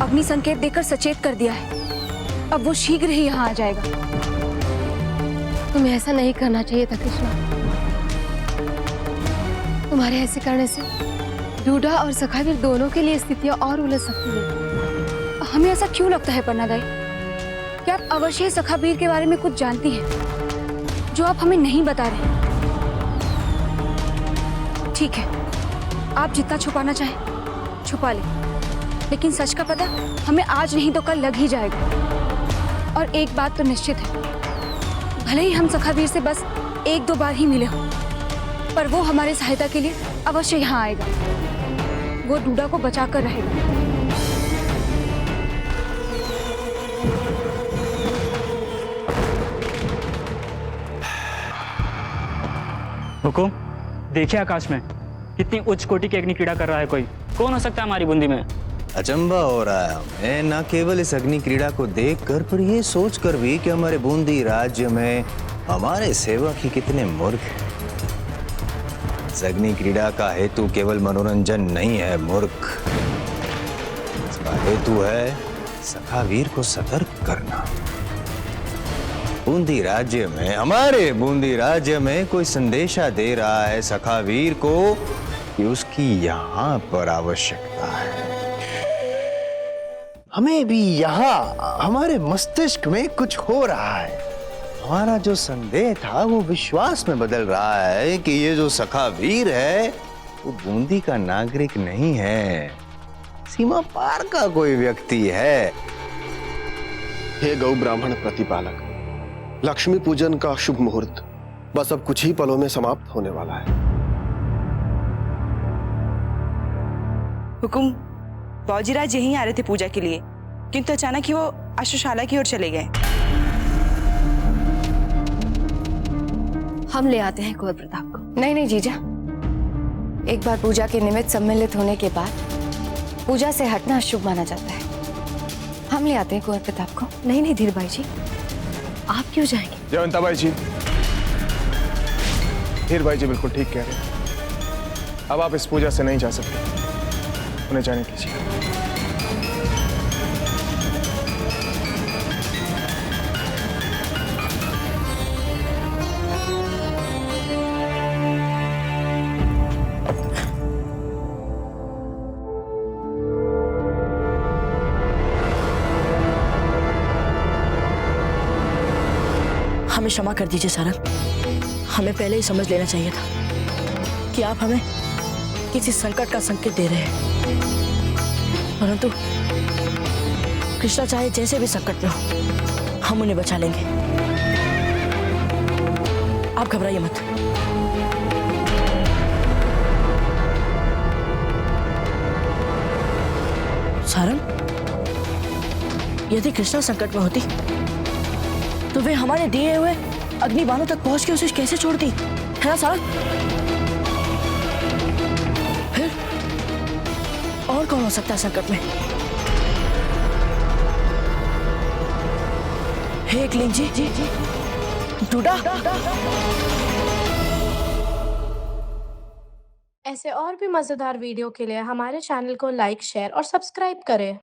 अग्नि संकेत देकर सचेत कर दिया है। अब वो शीघ्र ही यहाँ आ जाएगा। तुम्हें ऐसा नहीं करना चाहिए था कृष्णा। तुम्हारे ऐसे करने से डूडा और सखावीर दोनों के लिए स्थितियां और उलझ सकती है। हमें ऐसा क्यों लगता है पन्ना दाई कि आप अवश्य सखावीर के बारे में कुछ जानती हैं जो आप हमें नहीं बता रहे? ठीक है, आप जितना छुपाना चाहें छुपा लें, लेकिन सच का पता हमें आज नहीं तो कल लग ही जाएगा। और एक बात तो निश्चित है, भले ही हम सखावीर से बस 1-2 बार ही मिले हों, पर वो हमारे सहायता के लिए अवश्य यहाँ आएगा। वो डूडा को बचा कर रहेगा। हुकुम, देखिए आकाश में कितनी उच्च कोटि की अग्नि क्रीड़ा कर रहा है। कोई कौन हो सकता है हमारी बूंदी में? अचंबा हो रहा है हमें, न केवल इस अग्नि क्रीड़ा को देखकर पर ये सोचकर भी कि हमारे बूंदी राज्य में हमारे सेवक ही कितने मूर्ख हैं। इस अग्नि क्रीड़ा का हेतु केवल मनोरंजन नहीं है मूर्ख, इसका हेतु है सखावीर को सतर्क करना। बूंदी राज्य में, हमारे बूंदी राज्य में कोई संदेशा दे रहा है सखावीर को कि उसकी यहाँ पर आवश्यकता है। हमें भी यहाँ हमारे मस्तिष्क में कुछ हो रहा है। हमारा जो संदेह था वो विश्वास में बदल रहा है कि ये जो सखावीर है वो बूंदी का नागरिक नहीं है, सीमा पार का कोई व्यक्ति है। हे गौ ब्राह्मण प्रतिपालक, लक्ष्मी पूजन का शुभ मुहूर्त बस अब कुछ ही पलों में समाप्त होने वाला है। हुकुम, बाबूजीराज यहीं आ रहे थे पूजा के लिए, किंतु अचानक ही वो अश्वशाला की ओर चले गए। हम ले आते हैं कुंवर प्रताप को। नहीं नहीं जीजा, एक बार पूजा के निमित्त सम्मिलित होने के बाद पूजा से हटना अशुभ माना जाता है। हम ले आते हैं कुंवर प्रताप को। नहीं नहीं धीरबाई जी, आप क्यों जाएंगे? जयवंताबाई जी, धीरबाई जी बिल्कुल ठीक कह रहे हैं। अब आप इस पूजा से नहीं जा सकते, उन्हें जाने दीजिए। हमें क्षमा कर दीजिए सारंग, हमें पहले ही समझ लेना चाहिए था कि आप हमें किसी संकट का संकेत दे रहे हैं, परंतु कृष्णा चाहे जैसे भी संकट में हो, हम उन्हें बचा लेंगे। आप घबराइए मत। सारंग, यदि कृष्णा संकट में होती तो वे हमारे दिए हुए अग्नि बाणों तक पहुंच के उसे कैसे छोड़ती, है ना सारंग? फिर और कौन हो सकता है संकट में? हे एकलिंग जी, डूडा। ऐसे और भी मजेदार वीडियो के लिए हमारे चैनल को लाइक, शेयर और सब्सक्राइब करें।